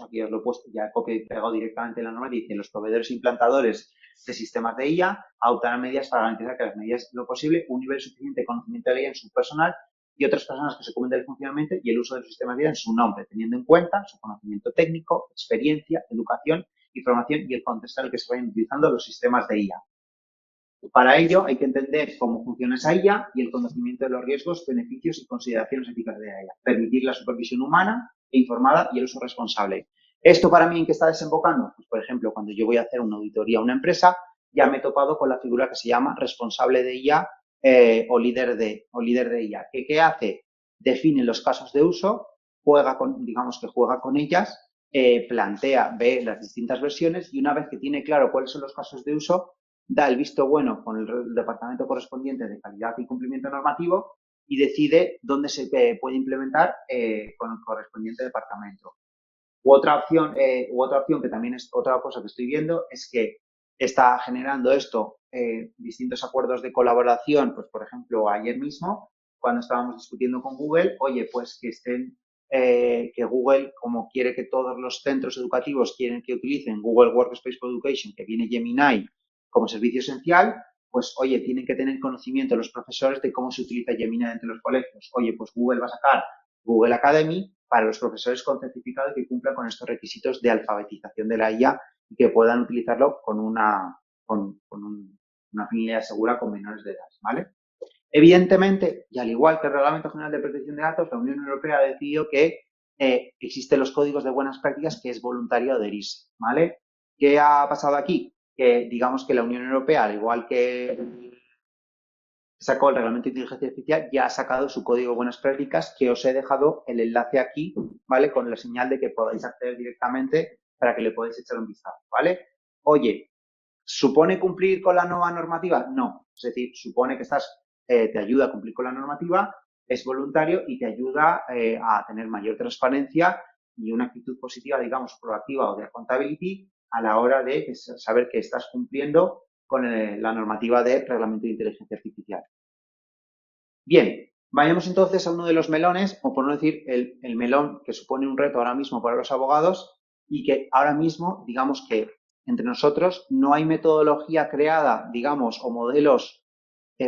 aquí os lo he puesto, ya he pegado directamente en la norma, dice los proveedores implantadores de sistemas de IA a adoptar medidas para garantizar que las medidas, lo posible, un nivel suficiente de conocimiento de la IA en su personal y otras personas que se ocupen del funcionamiento y el uso de los sistemas de IA en su nombre, teniendo en cuenta su conocimiento técnico, experiencia, educación, información y el contexto en el que se vayan utilizando los sistemas de IA. Para ello hay que entender cómo funciona esa IA y el conocimiento de los riesgos, beneficios y consideraciones éticas de la IA. Permitir la supervisión humana e informada y el uso responsable. ¿Esto para mí en qué está desembocando? Pues, por ejemplo, cuando yo voy a hacer una auditoría a una empresa, ya me he topado con la figura que se llama responsable de IA o líder de IA. ¿Qué hace? Define los casos de uso, juega con ellas, plantea, ve las distintas versiones y una vez que tiene claro cuáles son los casos de uso, da el visto bueno con el departamento correspondiente de calidad y cumplimiento normativo y decide dónde se puede implementar con el correspondiente departamento. Otra opción que también es otra cosa que estoy viendo es que está generando esto distintos acuerdos de colaboración, pues por ejemplo ayer mismo cuando estábamos discutiendo con Google, oye, pues que Google, como quiere que todos los centros educativos quieren que utilicen Google Workspace for Education, que viene Gemini como servicio esencial, pues oye, tienen que tener conocimiento los profesores de cómo se utiliza Gemini entre los colegios. Oye, pues Google va a sacar Google Academy para los profesores con certificado y que cumplan con estos requisitos de alfabetización de la IA y que puedan utilizarlo con una finalidad segura con menores de edad, ¿vale? Evidentemente, y al igual que el Reglamento General de Protección de Datos, la Unión Europea ha decidido que existen los códigos de buenas prácticas que es voluntario adherirse, ¿vale? ¿Qué ha pasado aquí? Que digamos que la Unión Europea, al igual que sacó el Reglamento de Inteligencia Artificial, ya ha sacado su código de buenas prácticas, que os he dejado el enlace aquí, ¿vale? Con la señal de que podáis acceder directamente para que le podáis echar un vistazo, ¿vale? Oye, ¿supone cumplir con la nueva normativa? No. Es decir, supone que te ayuda a cumplir con la normativa, es voluntario y te ayuda a tener mayor transparencia y una actitud positiva, digamos, proactiva o de accountability a la hora de saber que estás cumpliendo con la normativa de reglamento de inteligencia artificial. Bien, vayamos entonces a uno de los melones, o por no decir el melón que supone un reto ahora mismo para los abogados, y que ahora mismo, digamos que entre nosotros no hay metodología creada, digamos, o modelos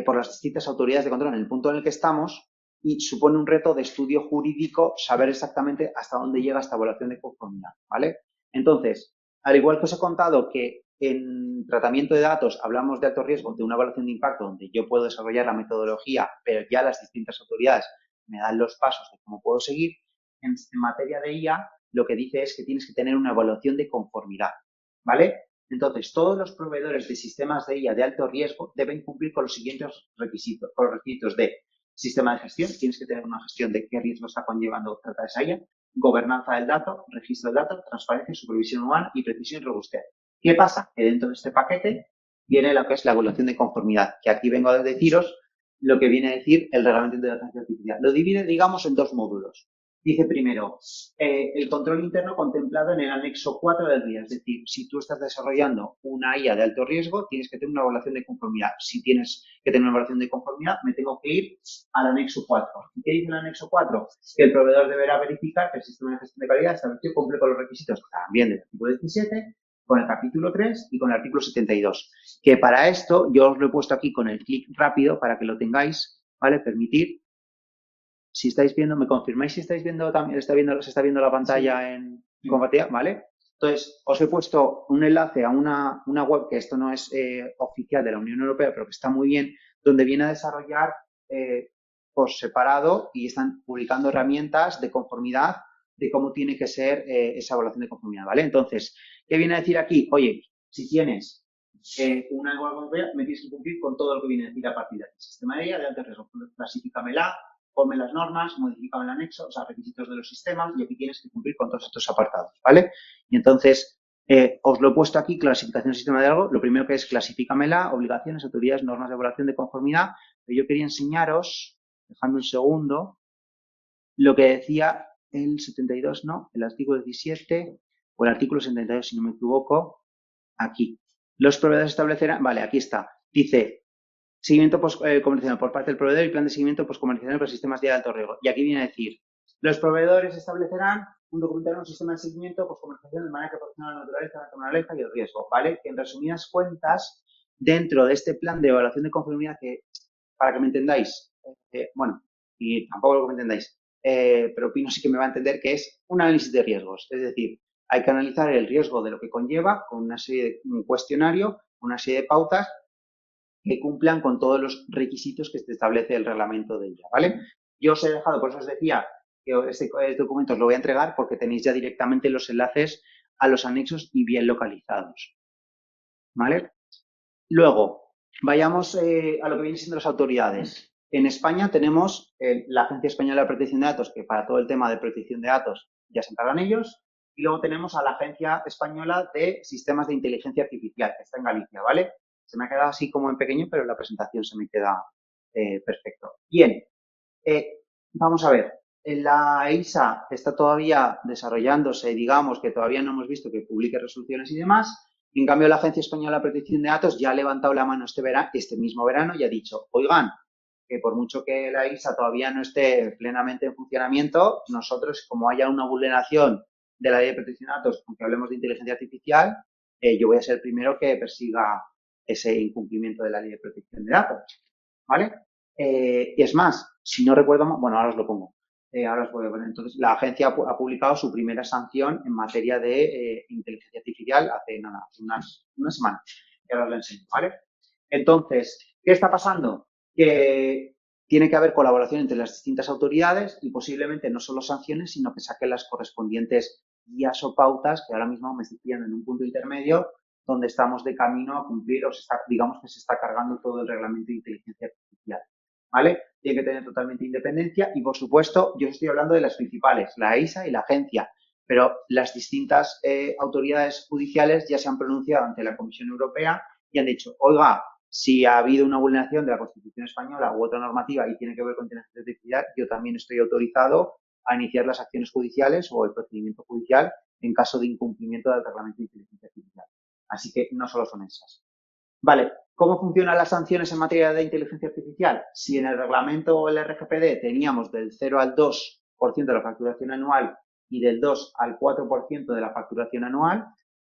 por las distintas autoridades de control en el punto en el que estamos y supone un reto de estudio jurídico saber exactamente hasta dónde llega esta evaluación de conformidad, ¿vale? Entonces, al igual que os he contado que en tratamiento de datos hablamos de alto riesgo, de una evaluación de impacto donde yo puedo desarrollar la metodología, pero ya las distintas autoridades me dan los pasos de cómo puedo seguir, en materia de IA lo que dice es que tienes que tener una evaluación de conformidad, ¿vale? Entonces, todos los proveedores de sistemas de IA de alto riesgo deben cumplir con los siguientes requisitos, con los requisitos de sistema de gestión, tienes que tener una gestión de qué riesgo está conllevando tratar esa IA, gobernanza del dato, registro del dato, transparencia, supervisión humana y precisión y robustez. ¿Qué pasa? Que dentro de este paquete viene lo que es la evaluación de conformidad, que aquí vengo a deciros lo que viene a decir el reglamento de inteligencia artificial. Lo divide, digamos, en dos módulos. Dice primero, el control interno contemplado en el anexo 4 del RIA. Es decir, si tú estás desarrollando una IA de alto riesgo, tienes que tener una evaluación de conformidad. Si tienes que tener una evaluación de conformidad, me tengo que ir al anexo 4. ¿Y qué dice el anexo 4? Que el proveedor deberá verificar que el sistema de gestión de calidad establecido cumple con los requisitos también del artículo 17, con el capítulo 3 y con el artículo 72. Que para esto yo os lo he puesto aquí con el clic rápido para que lo tengáis, ¿vale? Permitir. Si estáis viendo, me confirmáis si estáis viendo también, se está viendo la pantalla en compartida, ¿vale? Entonces, os he puesto un enlace a una web que esto no es oficial de la Unión Europea, pero que está muy bien, donde viene a desarrollar por separado y están publicando herramientas de conformidad de cómo tiene que ser esa evaluación de conformidad, ¿vale? Entonces, ¿qué viene a decir aquí? Oye, si tienes una evaluación europea, me tienes que cumplir con todo lo que viene a decir a partir de aquí. Sistema de ella, de alto riesgo, clasifícamela, ponme las normas, modifícame el anexo, o sea, requisitos de los sistemas, y aquí tienes que cumplir con todos estos apartados, ¿vale? Y entonces, os lo he puesto aquí, clasificación del sistema de algo, lo primero que es clasifícamela, obligaciones, autoridades, normas de evaluación de conformidad, pero yo quería enseñaros, dejando un segundo, lo que decía el 72, ¿no? El artículo 17 o el artículo 72, si no me equivoco, aquí. Los proveedores establecerán, vale, aquí está, dice, seguimiento comercial por parte del proveedor y plan de seguimiento comercial para sistemas de alto riesgo. Y aquí viene a decir, los proveedores establecerán un documento, un sistema de seguimiento comercial de manera que proporciona la naturaleza y el riesgo, ¿vale? Que en resumidas cuentas, dentro de este plan de evaluación de conformidad, que para que me entendáis, bueno, y tampoco lo que me entendáis, pero Pino sí que me va a entender que es un análisis de riesgos. Es decir, hay que analizar el riesgo de lo que conlleva con una serie de un cuestionario, una serie de pautas que cumplan con todos los requisitos que establece el reglamento de ella, ¿vale? Yo os he dejado, por eso os decía que este documento os lo voy a entregar porque tenéis ya directamente los enlaces a los anexos y bien localizados, ¿vale? Luego, vayamos a lo que vienen siendo las autoridades. En España tenemos la Agencia Española de Protección de Datos, que para todo el tema de protección de datos ya se encargan ellos, y luego tenemos a la Agencia Española de Sistemas de Inteligencia Artificial, que está en Galicia, ¿vale? Se me ha quedado así como en pequeño, pero en la presentación se me queda perfecto. Bien, vamos a ver. La EISA está todavía desarrollándose, digamos que todavía no hemos visto que publique resoluciones y demás. En cambio, la Agencia Española de Protección de Datos ya ha levantado la mano este mismo verano y ha dicho, oigan, que por mucho que la EISA todavía no esté plenamente en funcionamiento, nosotros, como haya una vulneración de la Ley de Protección de Datos, aunque hablemos de inteligencia artificial, yo voy a ser el primero que persiga ese incumplimiento de la Ley de Protección de Datos, ¿vale? Y es más, si no recuerdo, bueno, ahora os lo pongo. Ahora os voy a poner. Entonces, la agencia ha publicado su primera sanción en materia de inteligencia artificial hace nada, una semana. Y ahora os lo enseño, ¿vale? Entonces, ¿qué está pasando? Que tiene que haber colaboración entre las distintas autoridades y posiblemente no solo sanciones, sino que saquen las correspondientes guías o pautas que ahora mismo me estoy pillando en un punto intermedio donde estamos de camino a cumplir, digamos que se está cargando todo el reglamento de inteligencia artificial, ¿vale? Tiene que tener totalmente independencia y, por supuesto, yo estoy hablando de las principales, la EISA y la agencia, pero las distintas autoridades judiciales ya se han pronunciado ante la Comisión Europea y han dicho, oiga, si ha habido una vulneración de la Constitución española u otra normativa y tiene que ver con inteligencia artificial, yo también estoy autorizado a iniciar las acciones judiciales o el procedimiento judicial en caso de incumplimiento del reglamento de inteligencia artificial. Así que no solo son esas. Vale, ¿cómo funcionan las sanciones en materia de inteligencia artificial? Si en el reglamento o el RGPD teníamos del 0 al 2% de la facturación anual y del 2 al 4% de la facturación anual,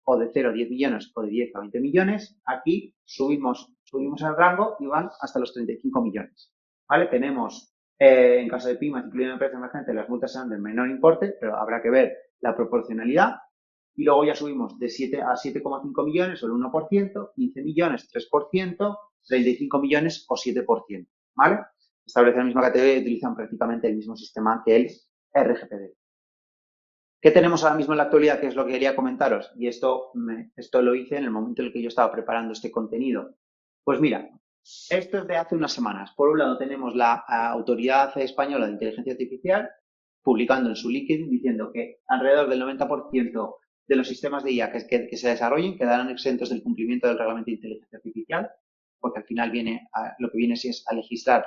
o de 0 a 10 millones o de 10 a 20 millones, aquí subimos el rango y van hasta los 35 millones. ¿Vale? Tenemos, en caso de pymes, incluyendo empresas emergentes, las multas serán del menor importe, pero habrá que ver la proporcionalidad. Y luego ya subimos de 7 a 7,5 millones o el 1%, 15 millones, 3%, 35 millones o 7%. ¿Vale? Establecen la misma categoría y utilizan prácticamente el mismo sistema que el RGPD. ¿Qué tenemos ahora mismo en la actualidad? Que es lo que quería comentaros. Y esto lo hice en el momento en el que yo estaba preparando este contenido. Pues mira, esto es de hace unas semanas. Por un lado tenemos la Autoridad Española de Inteligencia Artificial publicando en su LinkedIn diciendo que alrededor del 90% de los sistemas de IA que se desarrollen quedarán exentos del cumplimiento del Reglamento de Inteligencia Artificial, porque al final lo que viene es a legislar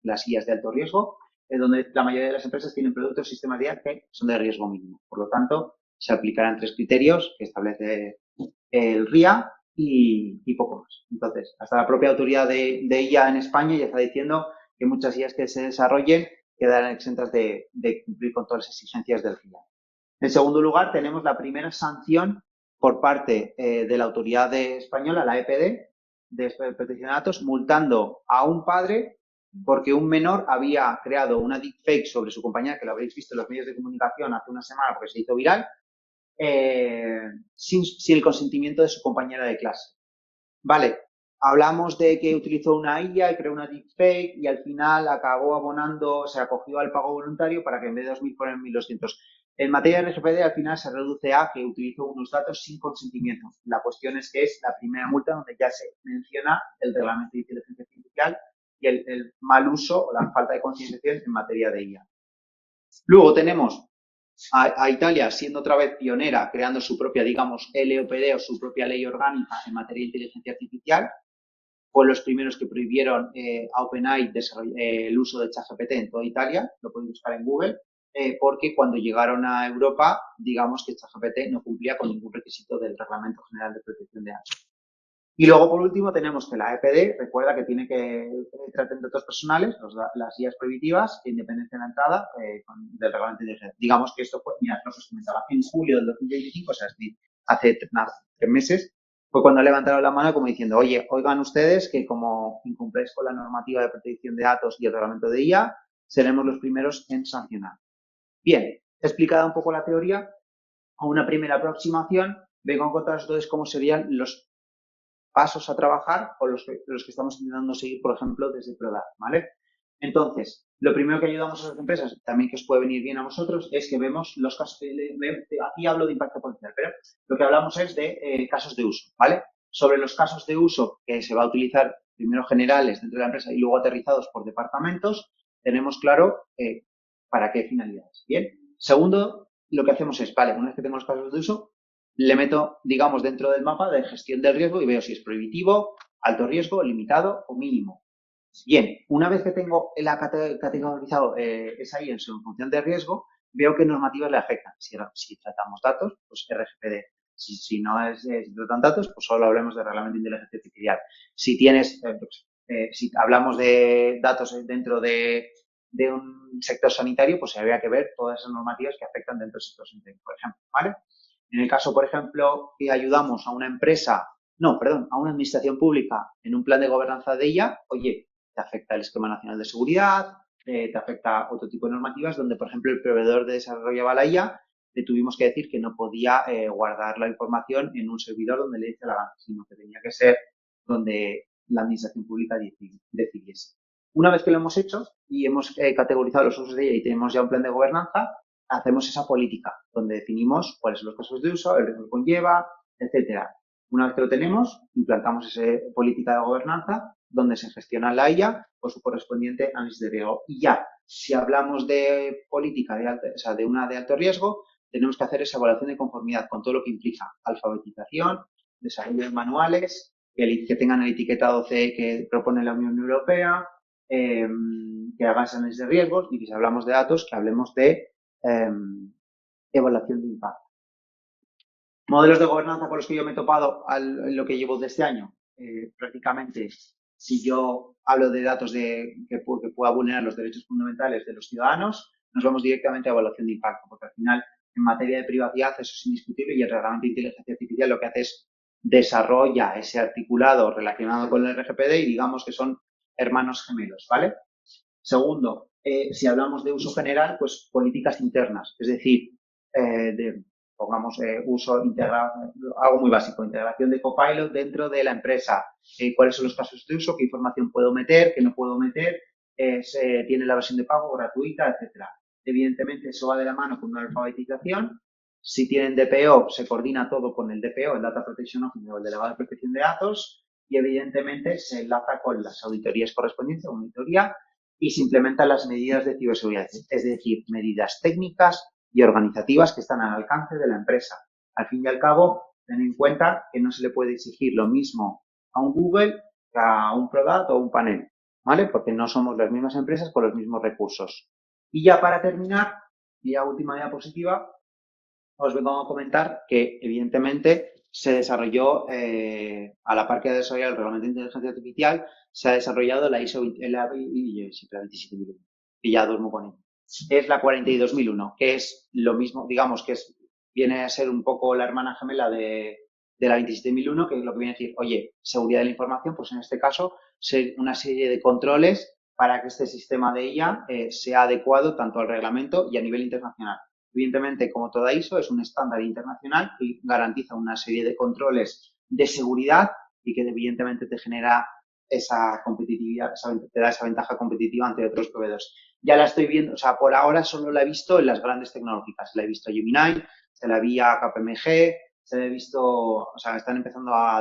las IAs de alto riesgo, donde la mayoría de las empresas tienen productos y sistemas de IA que son de riesgo mínimo. Por lo tanto, se aplicarán 3 criterios que establece el RIA y poco más. Entonces, hasta la propia autoridad de IA en España ya está diciendo que muchas IAs que se desarrollen quedarán exentas de cumplir con todas las exigencias del RIA. En segundo lugar, tenemos la primera sanción por parte de la autoridad española, la EPD, de protección de datos, multando a un padre porque un menor había creado una deepfake sobre su compañera, que lo habréis visto en los medios de comunicación hace una semana porque se hizo viral, sin el consentimiento de su compañera de clase. Vale, hablamos de que utilizó una IA y creó una deepfake y al final acabó abonando, se acogió al pago voluntario para que en vez de 2.000 poner 1.200. En materia de RGPD al final se reduce a que utilizó unos datos sin consentimiento. La cuestión es que es la primera multa donde ya se menciona el reglamento de inteligencia artificial y el mal uso o la falta de concienciación en materia de IA. Luego tenemos a Italia siendo otra vez pionera, creando su propia, digamos, LOPD o su propia ley orgánica en materia de inteligencia artificial. Fue los primeros que prohibieron a OpenAI el uso de ChatGPT en toda Italia, lo podéis buscar en Google, porque cuando llegaron a Europa, digamos que ChatGPT no cumplía con ningún requisito del Reglamento General de Protección de Datos. Y luego, por último, tenemos que la EPD recuerda que tiene que tratar datos personales, las guías prohibitivas, que independencia de la entrada del reglamento de inteligencia. Digamos que esto fue, mira, os comentaba, en julio del 2025, o sea, hace 3 meses, fue cuando levantaron la mano como diciendo, oye, oigan ustedes que como incumpléis con la normativa de protección de datos y el reglamento de IA, seremos los primeros en sancionar. Bien, explicada un poco la teoría, a una primera aproximación, vengo a contaros entonces cómo serían los pasos a trabajar o los que estamos intentando seguir, por ejemplo, desde Product, ¿vale? Entonces, lo primero que ayudamos a las empresas, también que os puede venir bien a vosotros, es que vemos los casos, aquí hablo de impacto potencial, pero lo que hablamos es de casos de uso, ¿vale? Sobre los casos de uso que se va a utilizar, primero generales dentro de la empresa y luego aterrizados por departamentos, tenemos claro para qué finalidades. Bien. Segundo, lo que hacemos es, vale, una vez que tengo los casos de uso, le meto, digamos, dentro del mapa de gestión del riesgo y veo si es prohibitivo, alto riesgo, limitado o mínimo. Bien, una vez que tengo categorizado esa IA en su función de riesgo, veo qué normativas le afectan. Si tratamos datos, pues RGPD. Si no si tratan datos, pues solo hablemos de reglamento de inteligencia artificial. Si tienes, si hablamos de datos dentro de un sector sanitario, pues habría que ver todas esas normativas que afectan dentro del sector sanitario, por ejemplo, ¿vale? En el caso, por ejemplo, que ayudamos a una empresa, a una administración pública en un plan de gobernanza de ella, oye, te afecta el Esquema Nacional de Seguridad, te afecta otro tipo de normativas donde, por ejemplo, el proveedor de desarrollaba la IA, le tuvimos que decir que no podía guardar la información en un servidor donde le dice la gana, sino que tenía que ser donde la administración pública decidiese. Una vez que lo hemos hecho y hemos categorizado los usos de ella y tenemos ya un plan de gobernanza, hacemos esa política donde definimos cuáles son los casos de uso, el riesgo que conlleva, etcétera. Una vez que lo tenemos, implantamos esa política de gobernanza donde se gestiona la IA por su correspondiente análisis de riesgo. Y ya, si hablamos de política de una de alto riesgo, tenemos que hacer esa evaluación de conformidad con todo lo que implica alfabetización, desarrollo de manuales, que tengan el etiquetado CE que propone la Unión Europea, que hagan ese análisis de riesgos y que si hablamos de datos, que hablemos de evaluación de impacto. Modelos de gobernanza con los que yo me he topado en lo que llevo de este año. Prácticamente, si yo hablo de datos que pueda vulnerar los derechos fundamentales de los ciudadanos, nos vamos directamente a evaluación de impacto, porque al final en materia de privacidad, eso es indiscutible, y el reglamento de inteligencia artificial lo que hace es desarrolla ese articulado relacionado con el RGPD y digamos que son hermanos gemelos, ¿vale? Segundo, si hablamos de uso general, pues políticas internas, es decir, pongamos uso integrado, algo muy básico, integración de Copilot dentro de la empresa, cuáles son los casos de uso, qué información puedo meter, qué no puedo meter, tiene la versión de pago gratuita, etcétera. Evidentemente, eso va de la mano con una alfabetización. Si tienen DPO, se coordina todo con el DPO, el Data Protection Officer o el delegado de protección de datos, y evidentemente se enlaza con las auditorías correspondientes, auditoría, y se implementan las medidas de ciberseguridad, es decir, medidas técnicas y organizativas que están al alcance de la empresa. Al fin y al cabo, ten en cuenta que no se le puede exigir lo mismo a un Google que a un Product o un panel, ¿vale? Porque no somos las mismas empresas con los mismos recursos. Y ya para terminar, y la última diapositiva, os vengo a comentar que, evidentemente, se desarrolló, a la par que ha desarrollado el reglamento de inteligencia artificial, se ha desarrollado la ISO, la 27001, y ya duermo con él. Es la 42001, que es lo mismo, digamos, que viene a ser un poco la hermana gemela de la 27001, que es lo que viene a decir, oye, seguridad de la información, pues en este caso, una serie de controles para que este sistema de ella sea adecuado tanto al reglamento y a nivel internacional. Evidentemente, como toda ISO, es un estándar internacional que garantiza una serie de controles de seguridad y que evidentemente te genera esa competitividad, te da esa ventaja competitiva ante otros proveedores. Ya la estoy viendo, o sea, por ahora solo la he visto en las grandes tecnológicas. La he visto a Gemini, se la vi a KPMG, se la he visto, o sea, están empezando a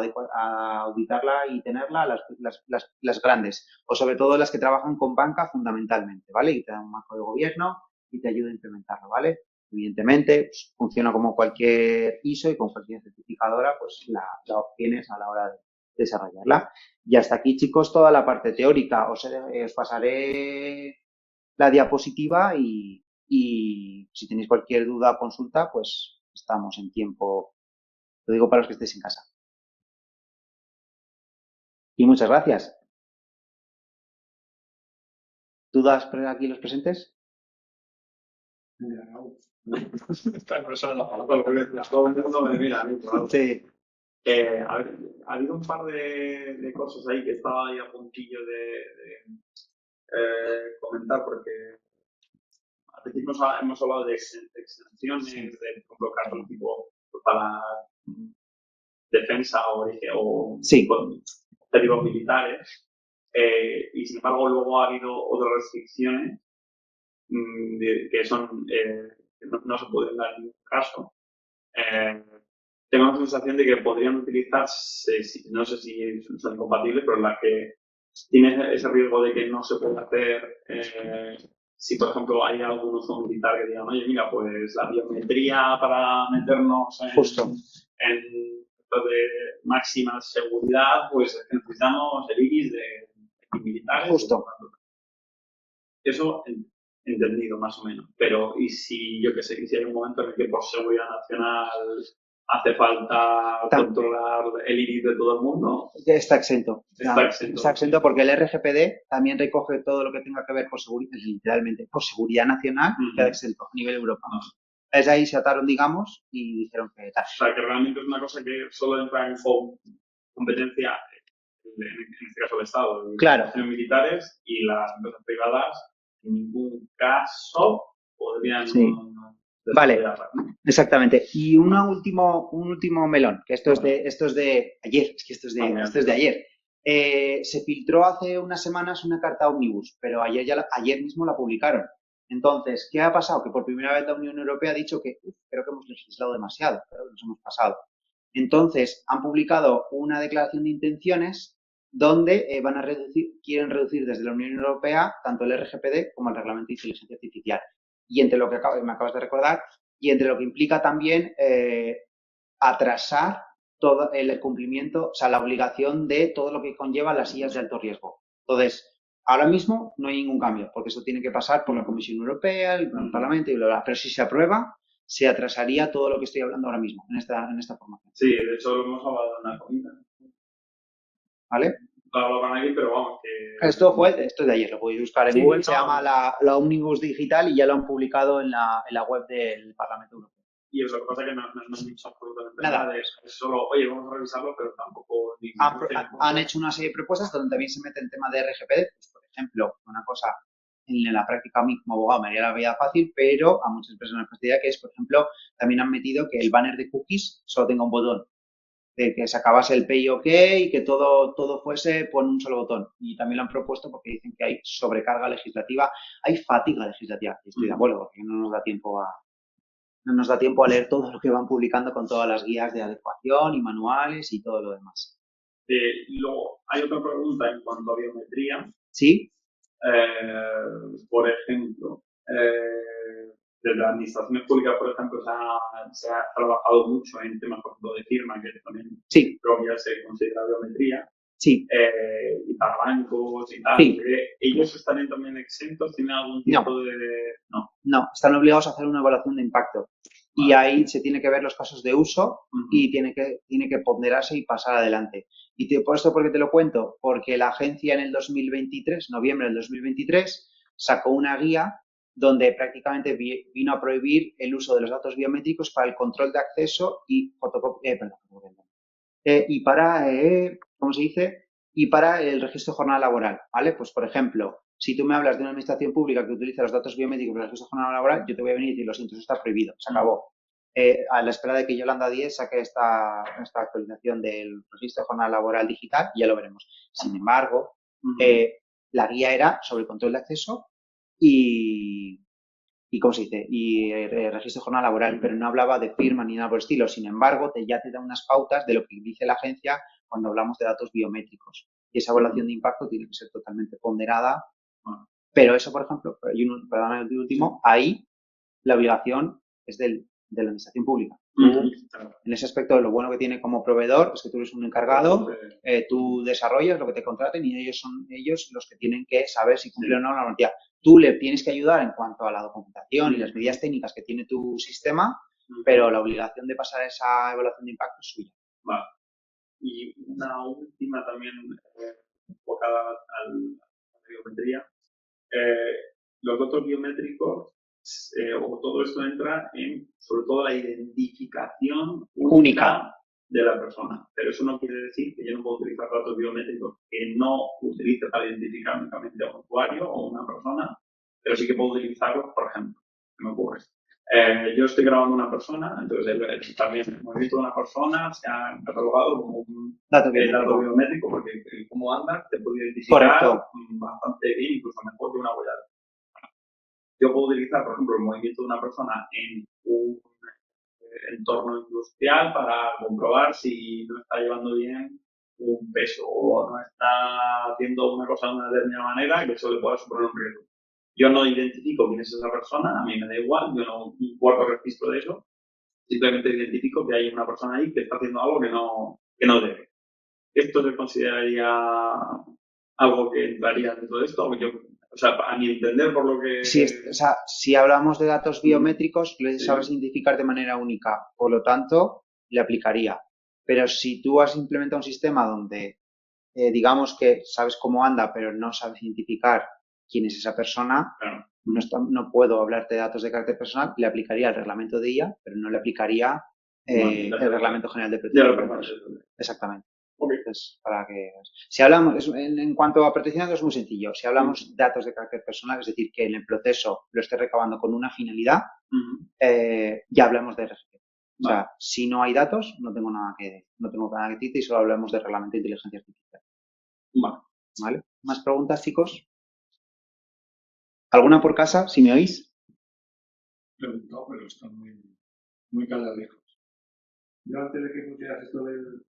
auditarla y tenerla las grandes, o sobre todo las que trabajan con banca fundamentalmente, ¿vale? Y te dan un marco de gobierno y te ayuda a implementarlo, ¿vale? Evidentemente, pues, funciona como cualquier ISO y con cualquier certificadora, pues la obtienes a la hora de desarrollarla. Y hasta aquí, chicos, toda la parte teórica. Os pasaré la diapositiva y si tenéis cualquier duda o consulta, pues estamos en tiempo. Lo digo para los que estéis en casa. Y muchas gracias. ¿Dudas por aquí los presentes? Esta persona, todo el mundo me mira a mí, claro. Sí. A ver, ha habido un par de cosas ahí que estaba ahí a puntillo de comentar, porque al principio hemos hablado de exenciones, de, por ejemplo, casos tipo para defensa o sí. objetivos militares, y sin embargo luego ha habido otras restricciones que son que no se pueden dar en ningún caso. Tengo la sensación de que podrían utilizarse, no sé si son incompatibles, pero en las que tiene ese riesgo de que no se pueda hacer, si por ejemplo hay algún uso militar que digan, oye, mira, pues la biometría para meternos en de máxima seguridad, pues necesitamos el iris de militares. Justo. Eso entendido más o menos, pero y si yo que sé, si hay un momento en el que por seguridad nacional hace falta controlar el iris de todo el mundo, está exento. Está exento porque el RGPD también recoge todo lo que tenga que ver por seguridad, literalmente, por seguridad nacional, queda exento a nivel Europa. Desde ahí se ataron, digamos, y dijeron que tal. O sea, que realmente es una cosa que solo entra en competencia, en este caso el Estado, claro. Los militares y las empresas privadas en ningún caso podrían... Sí. Vale, exactamente. Y un último melón, que esto es de ayer, es que esto es de ayer. Se filtró hace unas semanas una carta ómnibus, pero ayer mismo la publicaron. Entonces, ¿qué ha pasado? Que por primera vez la Unión Europea ha dicho que creo que hemos legislado demasiado, creo que nos hemos pasado. Entonces, han publicado una declaración de intenciones donde quieren reducir desde la Unión Europea tanto el RGPD como el Reglamento de Inteligencia Artificial. Y entre lo que me acabas de recordar, y entre lo que implica también atrasar todo el cumplimiento, o sea, la obligación de todo lo que conlleva las sillas de alto riesgo. Entonces, ahora mismo no hay ningún cambio, porque eso tiene que pasar por la Comisión Europea, el Parlamento y bla, bla. Pero si se aprueba, se atrasaría todo lo que estoy hablando ahora mismo en esta formación. Sí, de hecho lo hemos hablado en la comida. ¿Vale? Lo hablo con alguien, pero vamos, que... Esto es de ayer, lo podéis buscar en Google, se llama la Omnibus Digital y ya lo han publicado en la web del Parlamento Europeo. Y es lo que pasa que no han dicho absolutamente Nada. nada de eso. Es solo, oye, vamos a revisarlo, pero tampoco ni Han hecho una serie de propuestas donde también se mete el tema de RGPD. Pues, por ejemplo, una cosa en la práctica a mí como abogado me haría la vida fácil, pero a muchas personas me fastidia, que es, por ejemplo, también han metido que el banner de cookies solo tenga un botón, de que se acabase el pay OK y que todo fuese por un solo botón. Y también lo han propuesto porque dicen que hay sobrecarga legislativa, hay fatiga legislativa. Y estoy de acuerdo, porque no nos da tiempo a leer todo lo que van publicando con todas las guías de adecuación y manuales y todo lo demás. Y luego hay otra pregunta en cuanto a biometría. ¿Sí? Por ejemplo, desde las administraciones públicas, por ejemplo, se ha trabajado mucho en temas, por ejemplo, de firma, que también creo que ya se considera biometría. Sí. Y para bancos y tal. Sí. ¿Ellos estarían también exentos? ¿Tienen algún tipo de...? No, están obligados a hacer una evaluación de impacto. Y ahí se tiene que ver los casos de uso y tiene que ponderarse y pasar adelante. Y por esto, ¿por qué te lo cuento? Porque la agencia en el 2023, noviembre del 2023, sacó una guía donde prácticamente vino a prohibir el uso de los datos biométricos para el control de acceso y y para, ¿cómo se dice? Y para el registro de jornada laboral, ¿vale? Pues, por ejemplo, si tú me hablas de una administración pública que utiliza los datos biométricos para el registro de jornada laboral, yo te voy a venir y decir, lo siento, eso está prohibido, se acabó. A la espera de que Yolanda Díez saque esta actualización del registro de jornada laboral digital, ya lo veremos. Sin embargo, la guía era sobre el control de acceso y ¿cómo se dice? Y registro de jornada laboral, pero no hablaba de firma ni nada por el estilo. Sin embargo, ya te da unas pautas de lo que dice la agencia cuando hablamos de datos biométricos. Y esa evaluación de impacto tiene que ser totalmente ponderada. Pero eso, por ejemplo, perdón, el último, ahí la obligación es de la administración pública. En ese aspecto, lo bueno que tiene como proveedor es que tú eres un encargado, tú desarrollas lo que te contraten y ellos son los que tienen que saber si cumplen o no la normativa. Tú le tienes que ayudar en cuanto a la documentación y las medidas técnicas que tiene tu sistema, pero la obligación de pasar esa evaluación de impacto es suya. Vale. Y una última también enfocada a la biometría. Los datos biométricos o todo esto entra en, sobre todo, la identificación única de la persona. Pero eso no quiere decir que yo no puedo utilizar datos biométricos que no utilice para identificar únicamente a un usuario o una persona, pero sí que puedo utilizarlos, por ejemplo, ¿qué me ocurre? Yo estoy grabando una persona, entonces también el movimiento de una persona se ha catalogado como un dato biométrico porque cómo andas te puede identificar bastante bien, incluso mejor que una huella. Yo puedo utilizar, por ejemplo, el movimiento de una persona en un entorno industrial para comprobar si no está llevando bien un peso o no está haciendo una cosa de una determinada manera que eso le pueda suponer un riesgo. Yo no identifico quién es esa persona, a mí me da igual, yo no guardo registro de eso, simplemente identifico que hay una persona ahí que está haciendo algo que no debe. ¿Esto se consideraría algo que entraría dentro de esto? O sea, a mi entender, por lo que... Sí, o sea, si hablamos de datos biométricos, le sabes identificar de manera única, por lo tanto, le aplicaría. Pero si tú has implementado un sistema donde, digamos que sabes cómo anda, pero no sabes identificar quién es esa persona, no puedo hablarte de datos de carácter personal, le aplicaría el reglamento de IA, pero no le aplicaría el reglamento general de protección de datos. Exactamente. Entonces, para que... Si hablamos, en cuanto a protección de datos es muy sencillo. Si hablamos de datos de carácter personal, es decir, que en el proceso lo esté recabando con una finalidad, ya hablamos de RGPD. O sea, si no hay datos, no tengo nada que decirte y solo hablamos de reglamento de inteligencia artificial. ¿Vale? ¿Más preguntas, chicos? ¿Alguna por casa, si me oís? No, pero están muy lejos. Yo antes de que pusieras esto del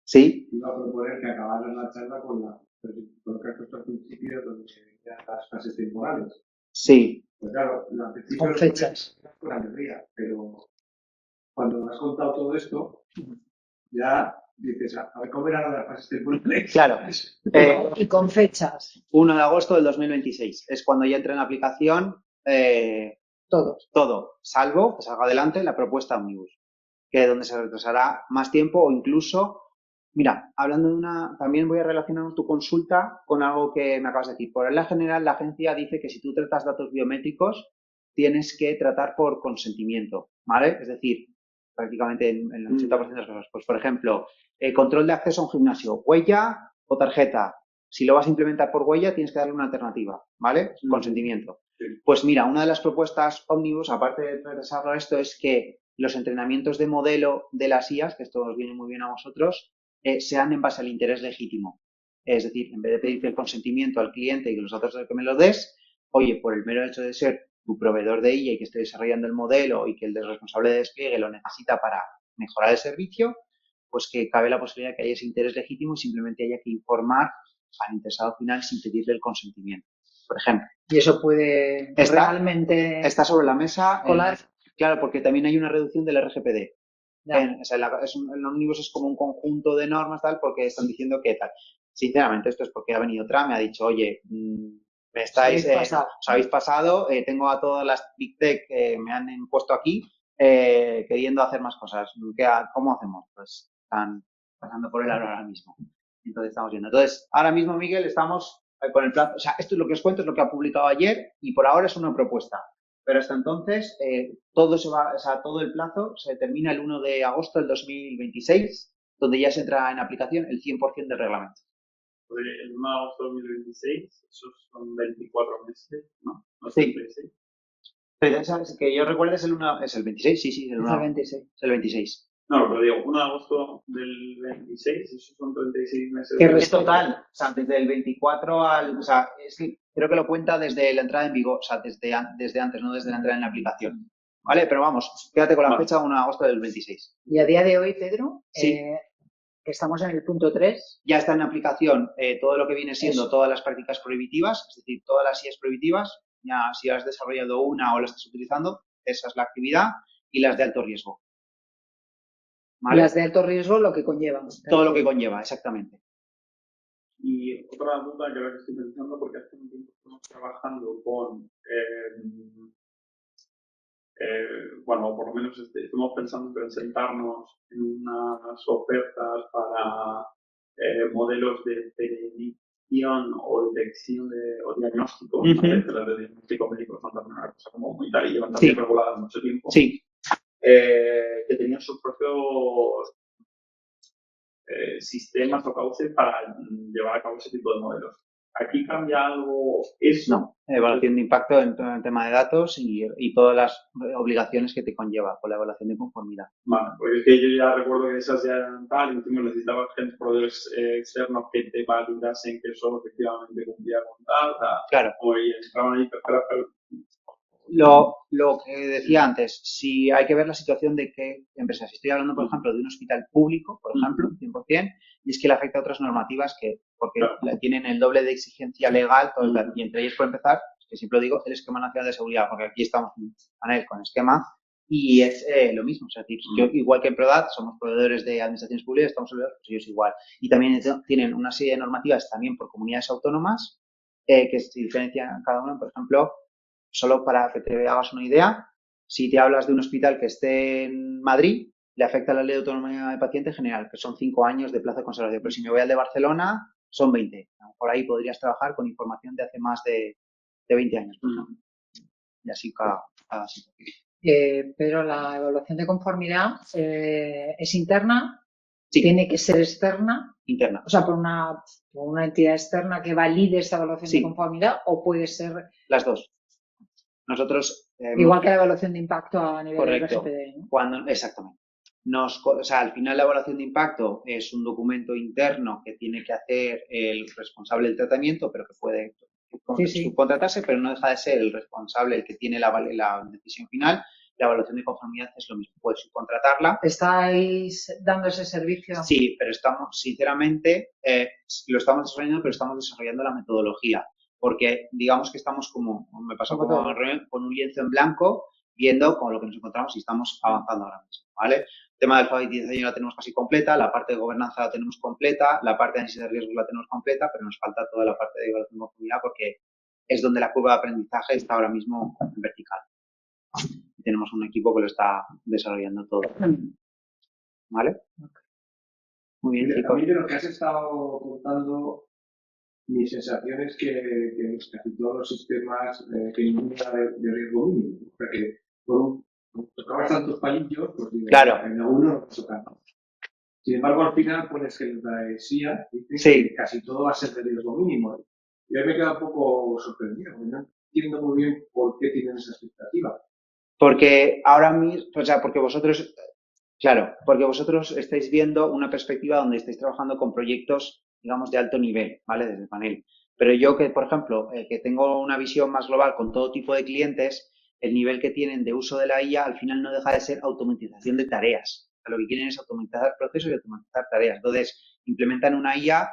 sí, iba a proponer que acabaras la charla con lo que has puesto al principio, donde ya las fases temporales. Sí. Pues claro, con fechas. Con alegría, pero cuando me has contado todo esto, ya dices, a ver cómo eran las fases temporales. Claro. Y con fechas. 1 de agosto del 2026 es cuando ya entra en aplicación todo, salvo que salga adelante la propuesta Omnibus, que es donde se retrasará más tiempo o incluso, mira, hablando de también voy a relacionar tu consulta con algo que me acabas de decir. Por regla general, la agencia dice que si tú tratas datos biométricos, tienes que tratar por consentimiento, ¿vale? Es decir, prácticamente en el 80% de las cosas. Pues, por ejemplo, control de acceso a un gimnasio, huella o tarjeta. Si lo vas a implementar por huella, tienes que darle una alternativa, ¿vale? Consentimiento. Sí. Pues mira, una de las propuestas Omnibus, aparte de desarrollar esto, es que los entrenamientos de modelo de las IAs, que esto os viene muy bien a vosotros, sean en base al interés legítimo. Es decir, en vez de pedirte el consentimiento al cliente y que los datos de que me lo des, oye, por el mero hecho de ser tu proveedor de IA y que esté desarrollando el modelo y que el responsable de despliegue lo necesita para mejorar el servicio, pues que cabe la posibilidad de que haya ese interés legítimo y simplemente haya que informar al interesado final sin pedirle el consentimiento, por ejemplo. Y eso puede realmente está sobre la mesa. colar. Claro, porque también hay una reducción del RGPD. Ya. O sea, el Omnibus es como un conjunto de normas, tal, porque están diciendo que tal. Sinceramente, esto es porque ha venido Trump, me ha dicho, oye, me estáis, os habéis pasado, tengo a todas las Big Tech que me han puesto aquí queriendo hacer más cosas. ¿Cómo hacemos? Pues están pasando por el aro ahora mismo. Entonces estamos viendo. Entonces, ahora mismo, Miguel, estamos con el plazo. O sea, esto es lo que os cuento, es lo que ha publicado ayer y por ahora es una propuesta. Pero hasta entonces, todo el plazo se termina el 1 de agosto del 2026, donde ya se entra en aplicación el 100% del reglamento. El 1 de agosto de 2026, esos son 24 meses, ¿no? ¿No Sí. 26? Que yo recuerde es el 26, sí, Es el 26. Es el 26. No, pero digo, 1 de agosto del 26, esos son 36 meses. Que es total, o sea, desde el 24 al... O sea, es que creo que lo cuenta desde la entrada en vigor, o sea, desde antes, no desde la entrada en la aplicación. ¿Vale? Pero vamos, quédate con la fecha 1 de agosto del 26. Y a día de hoy, Pedro, sí. Que estamos en el punto 3. Ya está en aplicación todo lo que viene siendo todas las prácticas prohibitivas, es decir, todas las IAs prohibitivas. Ya si has desarrollado una o la estás utilizando, esa es la actividad, y las de alto riesgo. ¿Vale? Las de alto riesgo, lo que conlleva. Todo lo que conlleva, exactamente. Y otra duda que ahora que estoy pensando, porque hace un tiempo estamos trabajando con, bueno, por lo menos estamos pensando en presentarnos en unas ofertas para modelos de predicción o detección o diagnóstico, ¿vale? Que las de diagnóstico médico son también una cosa como muy tal y llevan también reguladas mucho tiempo. Sí. Que tenían sus propios sistemas o cauces para llevar a cabo ese tipo de modelos. ¿Aquí cambia algo eso? No, evaluación de impacto en todo el tema de datos y todas las obligaciones que te conlleva con la evaluación de conformidad. Vale, porque es que yo ya recuerdo que esas ya eran tal, y encima necesitabas gente proveedores externos que te validasen que eso efectivamente cumplía con tal, o sea, claro. Como entraban ahí, pero lo que decía antes, si hay que ver la situación de qué empresas. Estoy hablando, por ejemplo, de un hospital público, por ejemplo, 100%, y es que le afecta a otras normativas porque tienen el doble de exigencia legal, y entre ellos, por empezar, que siempre lo digo, el esquema nacional de seguridad, porque aquí estamos con esquema, y es lo mismo. O sea, yo, igual que en PRODAT, somos proveedores de administraciones públicas, estamos obligados, pues ellos igual. Y también tienen una serie de normativas también por comunidades autónomas que se diferencian cada una, por ejemplo. Solo para que te hagas una idea, si te hablas de un hospital que esté en Madrid, le afecta la ley de autonomía del paciente general, que son 5 años de plazo de conservación. Pero si me voy al de Barcelona, son 20. Por ahí podrías trabajar con información de hace más de 20 años, por ejemplo. Y así cada situación. Pero la evaluación de conformidad es interna, sí. Tiene que ser externa. Interna. O sea, por una entidad externa que valide esa evaluación de conformidad, o puede ser... Las dos. Nosotros... igual que la evaluación de impacto a nivel del RGPD, ¿no? Exactamente. O sea, al final la evaluación de impacto es un documento interno que tiene que hacer el responsable del tratamiento, pero que puede subcontratarse, pero no deja de ser el responsable el que tiene la decisión final. La evaluación de conformidad es lo mismo, puedes subcontratarla. ¿Estáis dando ese servicio? Sí, pero sinceramente, lo estamos desarrollando, pero estamos desarrollando la metodología. Porque digamos que estamos me pasó como con un lienzo en blanco, viendo con lo que nos encontramos y estamos avanzando ahora mismo, ¿vale? El tema de alfabetización la tenemos casi completa, la parte de gobernanza la tenemos completa, la parte de análisis de riesgos la tenemos completa, pero nos falta toda la parte de evaluación de conformidad porque es donde la curva de aprendizaje está ahora mismo en vertical. Y tenemos un equipo que lo está desarrollando todo. ¿Vale? Muy bien, chicos. A mí de lo que has estado contando mi sensación es que casi todos los sistemas que involucran de riesgo mínimo, o sea que como tocabas tantos palillos, pues digo, Claro. en alguno no toca. Sin embargo, al final pones que la SIA dice Sí. que casi todo va a ser de riesgo mínimo. Yo me quedo un poco sorprendido, no entiendo muy bien por qué tienen esa expectativa. Porque ahora mismo, o sea, porque vosotros, claro, porque vosotros estáis viendo una perspectiva donde estáis trabajando con proyectos, digamos, de alto nivel, ¿vale? Desde el panel. Pero yo que, por ejemplo, que tengo una visión más global con todo tipo de clientes, el nivel que tienen de uso de la IA al final no deja de ser automatización de tareas. O sea, lo que quieren es automatizar procesos y automatizar tareas. Entonces, implementan una IA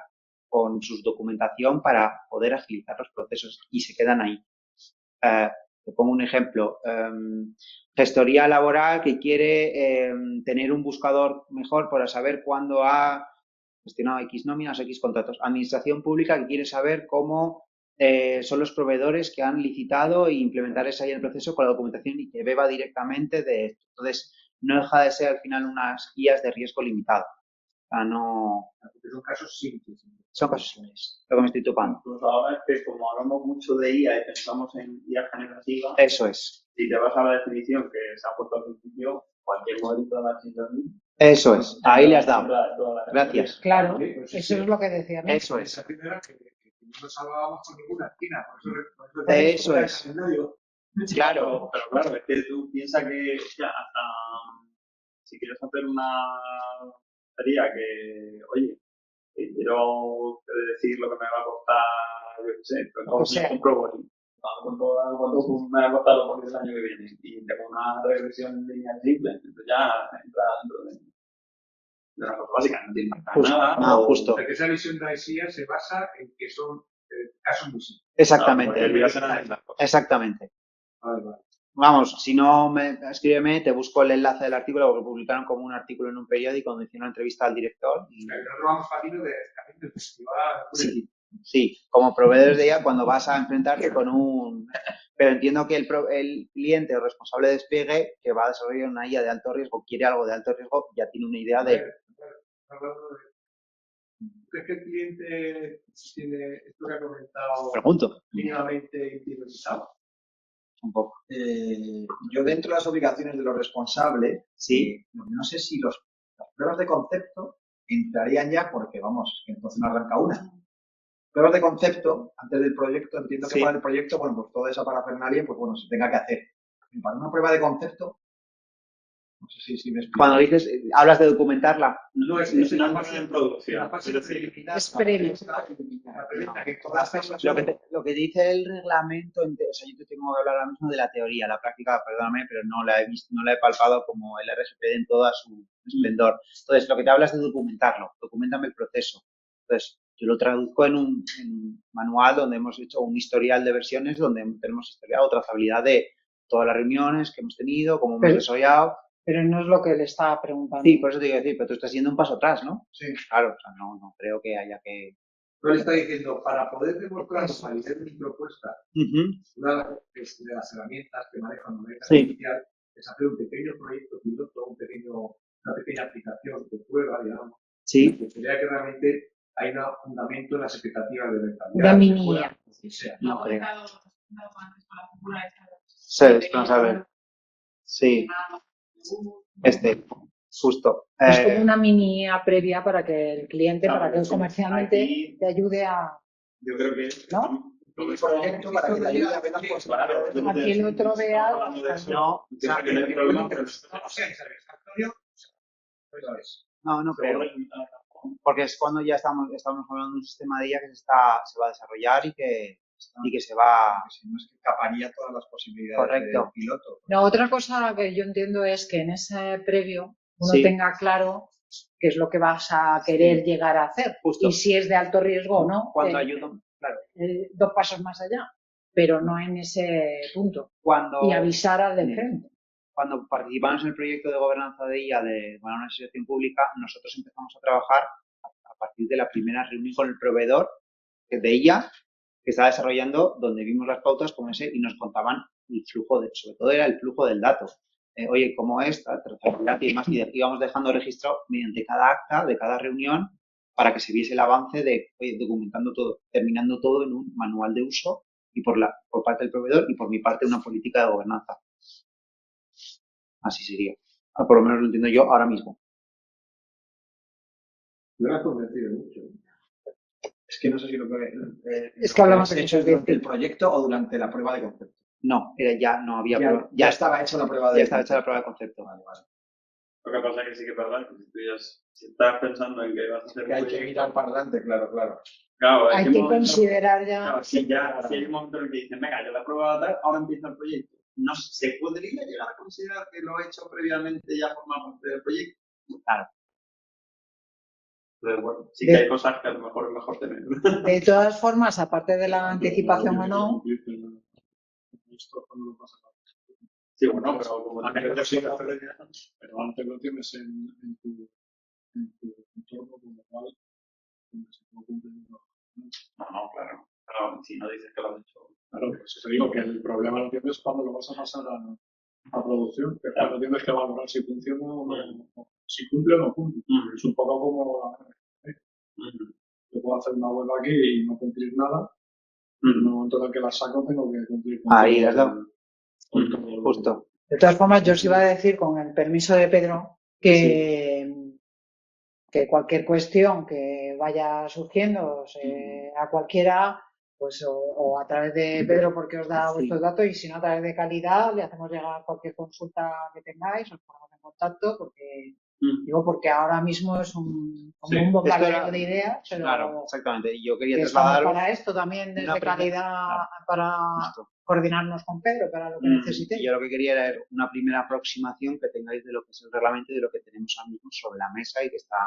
con su documentación para poder agilizar los procesos y se quedan ahí. Te pongo un ejemplo. Gestoría laboral que quiere tener un buscador mejor para saber cuándo ha gestionado X nóminas o X contratos. Administración pública que quiere saber cómo son los proveedores que han licitado e implementar eso ahí en el proceso con la documentación y que beba directamente de esto. Entonces, no deja de ser al final unas guías de riesgo limitado. O sea, no... Porque son casos simples. Son casos simples, lo que me estoy topando. Pues ahora es que como hablamos mucho de IA y pensamos en IA generativa, Eso es. si te vas a la definición que se ha puesto al principio, cualquier modelito de machine learning. Eso es. Ahí le has dado. Gracias. Claro, Sí, pues sí, eso sí. es lo que decía. ¿No? Eso es. Esa primera que no nos salvábamos por ninguna esquina. Eso es. Claro. Pero claro, es que tú piensas que ya hasta si quieres hacer una sería que, oye, quiero decir lo que me va a costar, yo qué sé, O sea, compro boli. ¿Cuánto me va a costar los bolis el año que viene? Y tengo una regresión lineal simple, entonces ya entra dentro de una cosa básica, no tiene nada. No, justo. O sea, que esa visión de la SIA se basa en que son casos muy simples. Exactamente. Porque ya será esta cosa. Exactamente. Vale. Vamos, si no, escríbeme, te busco el enlace del artículo, porque lo publicaron como un artículo en un periódico donde hicieron una entrevista al director. Y... Nosotros vamos partiendo del festival. Sí, sí, como proveedores de IA cuando vas a enfrentarte con un... Pero entiendo que el cliente o responsable de despliegue que va a desarrollar una IA de alto riesgo, quiere algo de alto riesgo, ya tiene una idea de... ¿Crees que el cliente tiene esto que ha comentado Pregunto. mínimamente interiorizado? Un poco. Yo dentro de las obligaciones de los responsables, Sí. No sé si las pruebas de concepto entrarían ya porque, vamos, que entonces no arranca una. Pruebas de concepto, antes del proyecto, entiendo que Sí. para el proyecto, bueno, pues toda esa parafernalia, pues bueno, se tenga que hacer. Y para una prueba de concepto, no sé si me explico. Cuando dices, hablas de documentarla. No es No la es en producción. la fase preliminar. Es previo. La previa, que todas las cosas Lo que dice el reglamento, o sea, yo te tengo que hablar ahora mismo de la teoría, la práctica, perdóname, pero no la he visto, no la he palpado como el RGPD en toda su esplendor. Entonces, lo que te hablas es de documentarlo, documentame el proceso. Entonces, yo lo traduzco en un manual donde hemos hecho un historial de versiones, donde tenemos historiado trazabilidad de todas las reuniones que hemos tenido, cómo hemos desarrollado. Pero no es lo que le estaba preguntando. Sí, por eso te digo decir, pero tú estás yendo un paso atrás, ¿no? Sí. Claro, o sea, no creo que haya que... No le está diciendo, para poder demostrar la validez de mi propuesta, una de las herramientas que maneja la moneda artificial es hacer un pequeño proyecto piloto, una pequeña aplicación de prueba, digamos. Sí. Que sería que realmente hay un fundamento en las expectativas de rentabilidad. Una minilla. No creo. Sí, responsable. Sí. Justo. Es como una minilla previa para que el cliente, para que el comercialmente aquí, te ayude a... yo creo que ¿No? todo Un proyecto para que te ayude a ver las posibilidades. Aquí el otro vea... No, que no hay problema, pero O sea, es satisfactorio. no creo. Porque es cuando ya estamos hablando de un sistema de IA que se va a desarrollar y que se va... Si no es que escaparía todas las posibilidades Correcto. del piloto. No, otra cosa que yo entiendo es que en ese previo uno Sí. tenga claro qué es lo que vas a querer llegar a hacer. Justo. Y si es de alto riesgo o no. Cuando ayudan, claro. 2 pasos más allá, pero no en ese punto. Cuando, Y avisar al de frente. Cuando participamos en el proyecto de gobernanza de IA de una asociación pública, nosotros empezamos a trabajar a partir de la primera reunión con el proveedor de IA que estaba desarrollando, donde vimos las pautas como ese y nos contaban el flujo, sobre todo era el flujo del dato. Oye, ¿cómo es? Trazabilidad y demás. Y íbamos dejando registro mediante cada acta de cada reunión para que se viese el avance de documentando todo, terminando todo en un manual de uso y por parte del proveedor y por mi parte una política de gobernanza. Así sería. Por lo menos lo entiendo yo ahora mismo. Me has convencido mucho. Es que no sé si lo que... Es que hablamos de hecho durante el proyecto o durante la prueba de concepto. No, no había Ya, prueba. ya estaba hecha la prueba de Ya estaba hecha la prueba de concepto. Vale, vale. Lo que pasa es que sí que es verdad que si estás pensando en que vas a hacer Que hay que mirar para adelante, claro. Claro, Hay que considerar ya. Claro, si hay un momento en el que dicen, venga, ya la prueba tal, ahora empieza el proyecto. No se podría llegar a considerar que lo he hecho previamente ya forma parte del proyecto. Claro. Pero bueno, sí que hay cosas que a lo mejor es mejor tener. De todas formas, aparte de la anticipación o no. Sí, bueno, pero como pero antes lo tienes en tu entorno, con lo cual se puede cumplir. No, claro. Pero si no dices que lo has hecho. Claro, por eso te digo que el problema lo tienes cuando lo vas a pasar a producción, que cuando tienes que valorar si funciona o no, si cumple o no cumple. Es un poco como yo puedo hacer una web aquí y no cumplir nada, en el momento en el que la saco tengo que cumplir con Ahí, todo. has dado. Justo. De todas formas, yo os iba a decir, con el permiso de Pedro, que cualquier cuestión que vaya surgiendo a cualquiera, pues o a través de Pedro, porque os da vuestros datos, y si no, a través de Calidad, le hacemos llegar cualquier consulta que tengáis, os ponemos en contacto, porque porque ahora mismo es un bombardeo de ideas, pero claro, exactamente. Y yo quería estamos trasladar para esto también desde Calidad, para coordinarnos con Pedro para lo que necesitéis. Yo lo que quería era una primera aproximación que tengáis de lo que es el reglamento y de lo que tenemos ahora mismo sobre la mesa y que está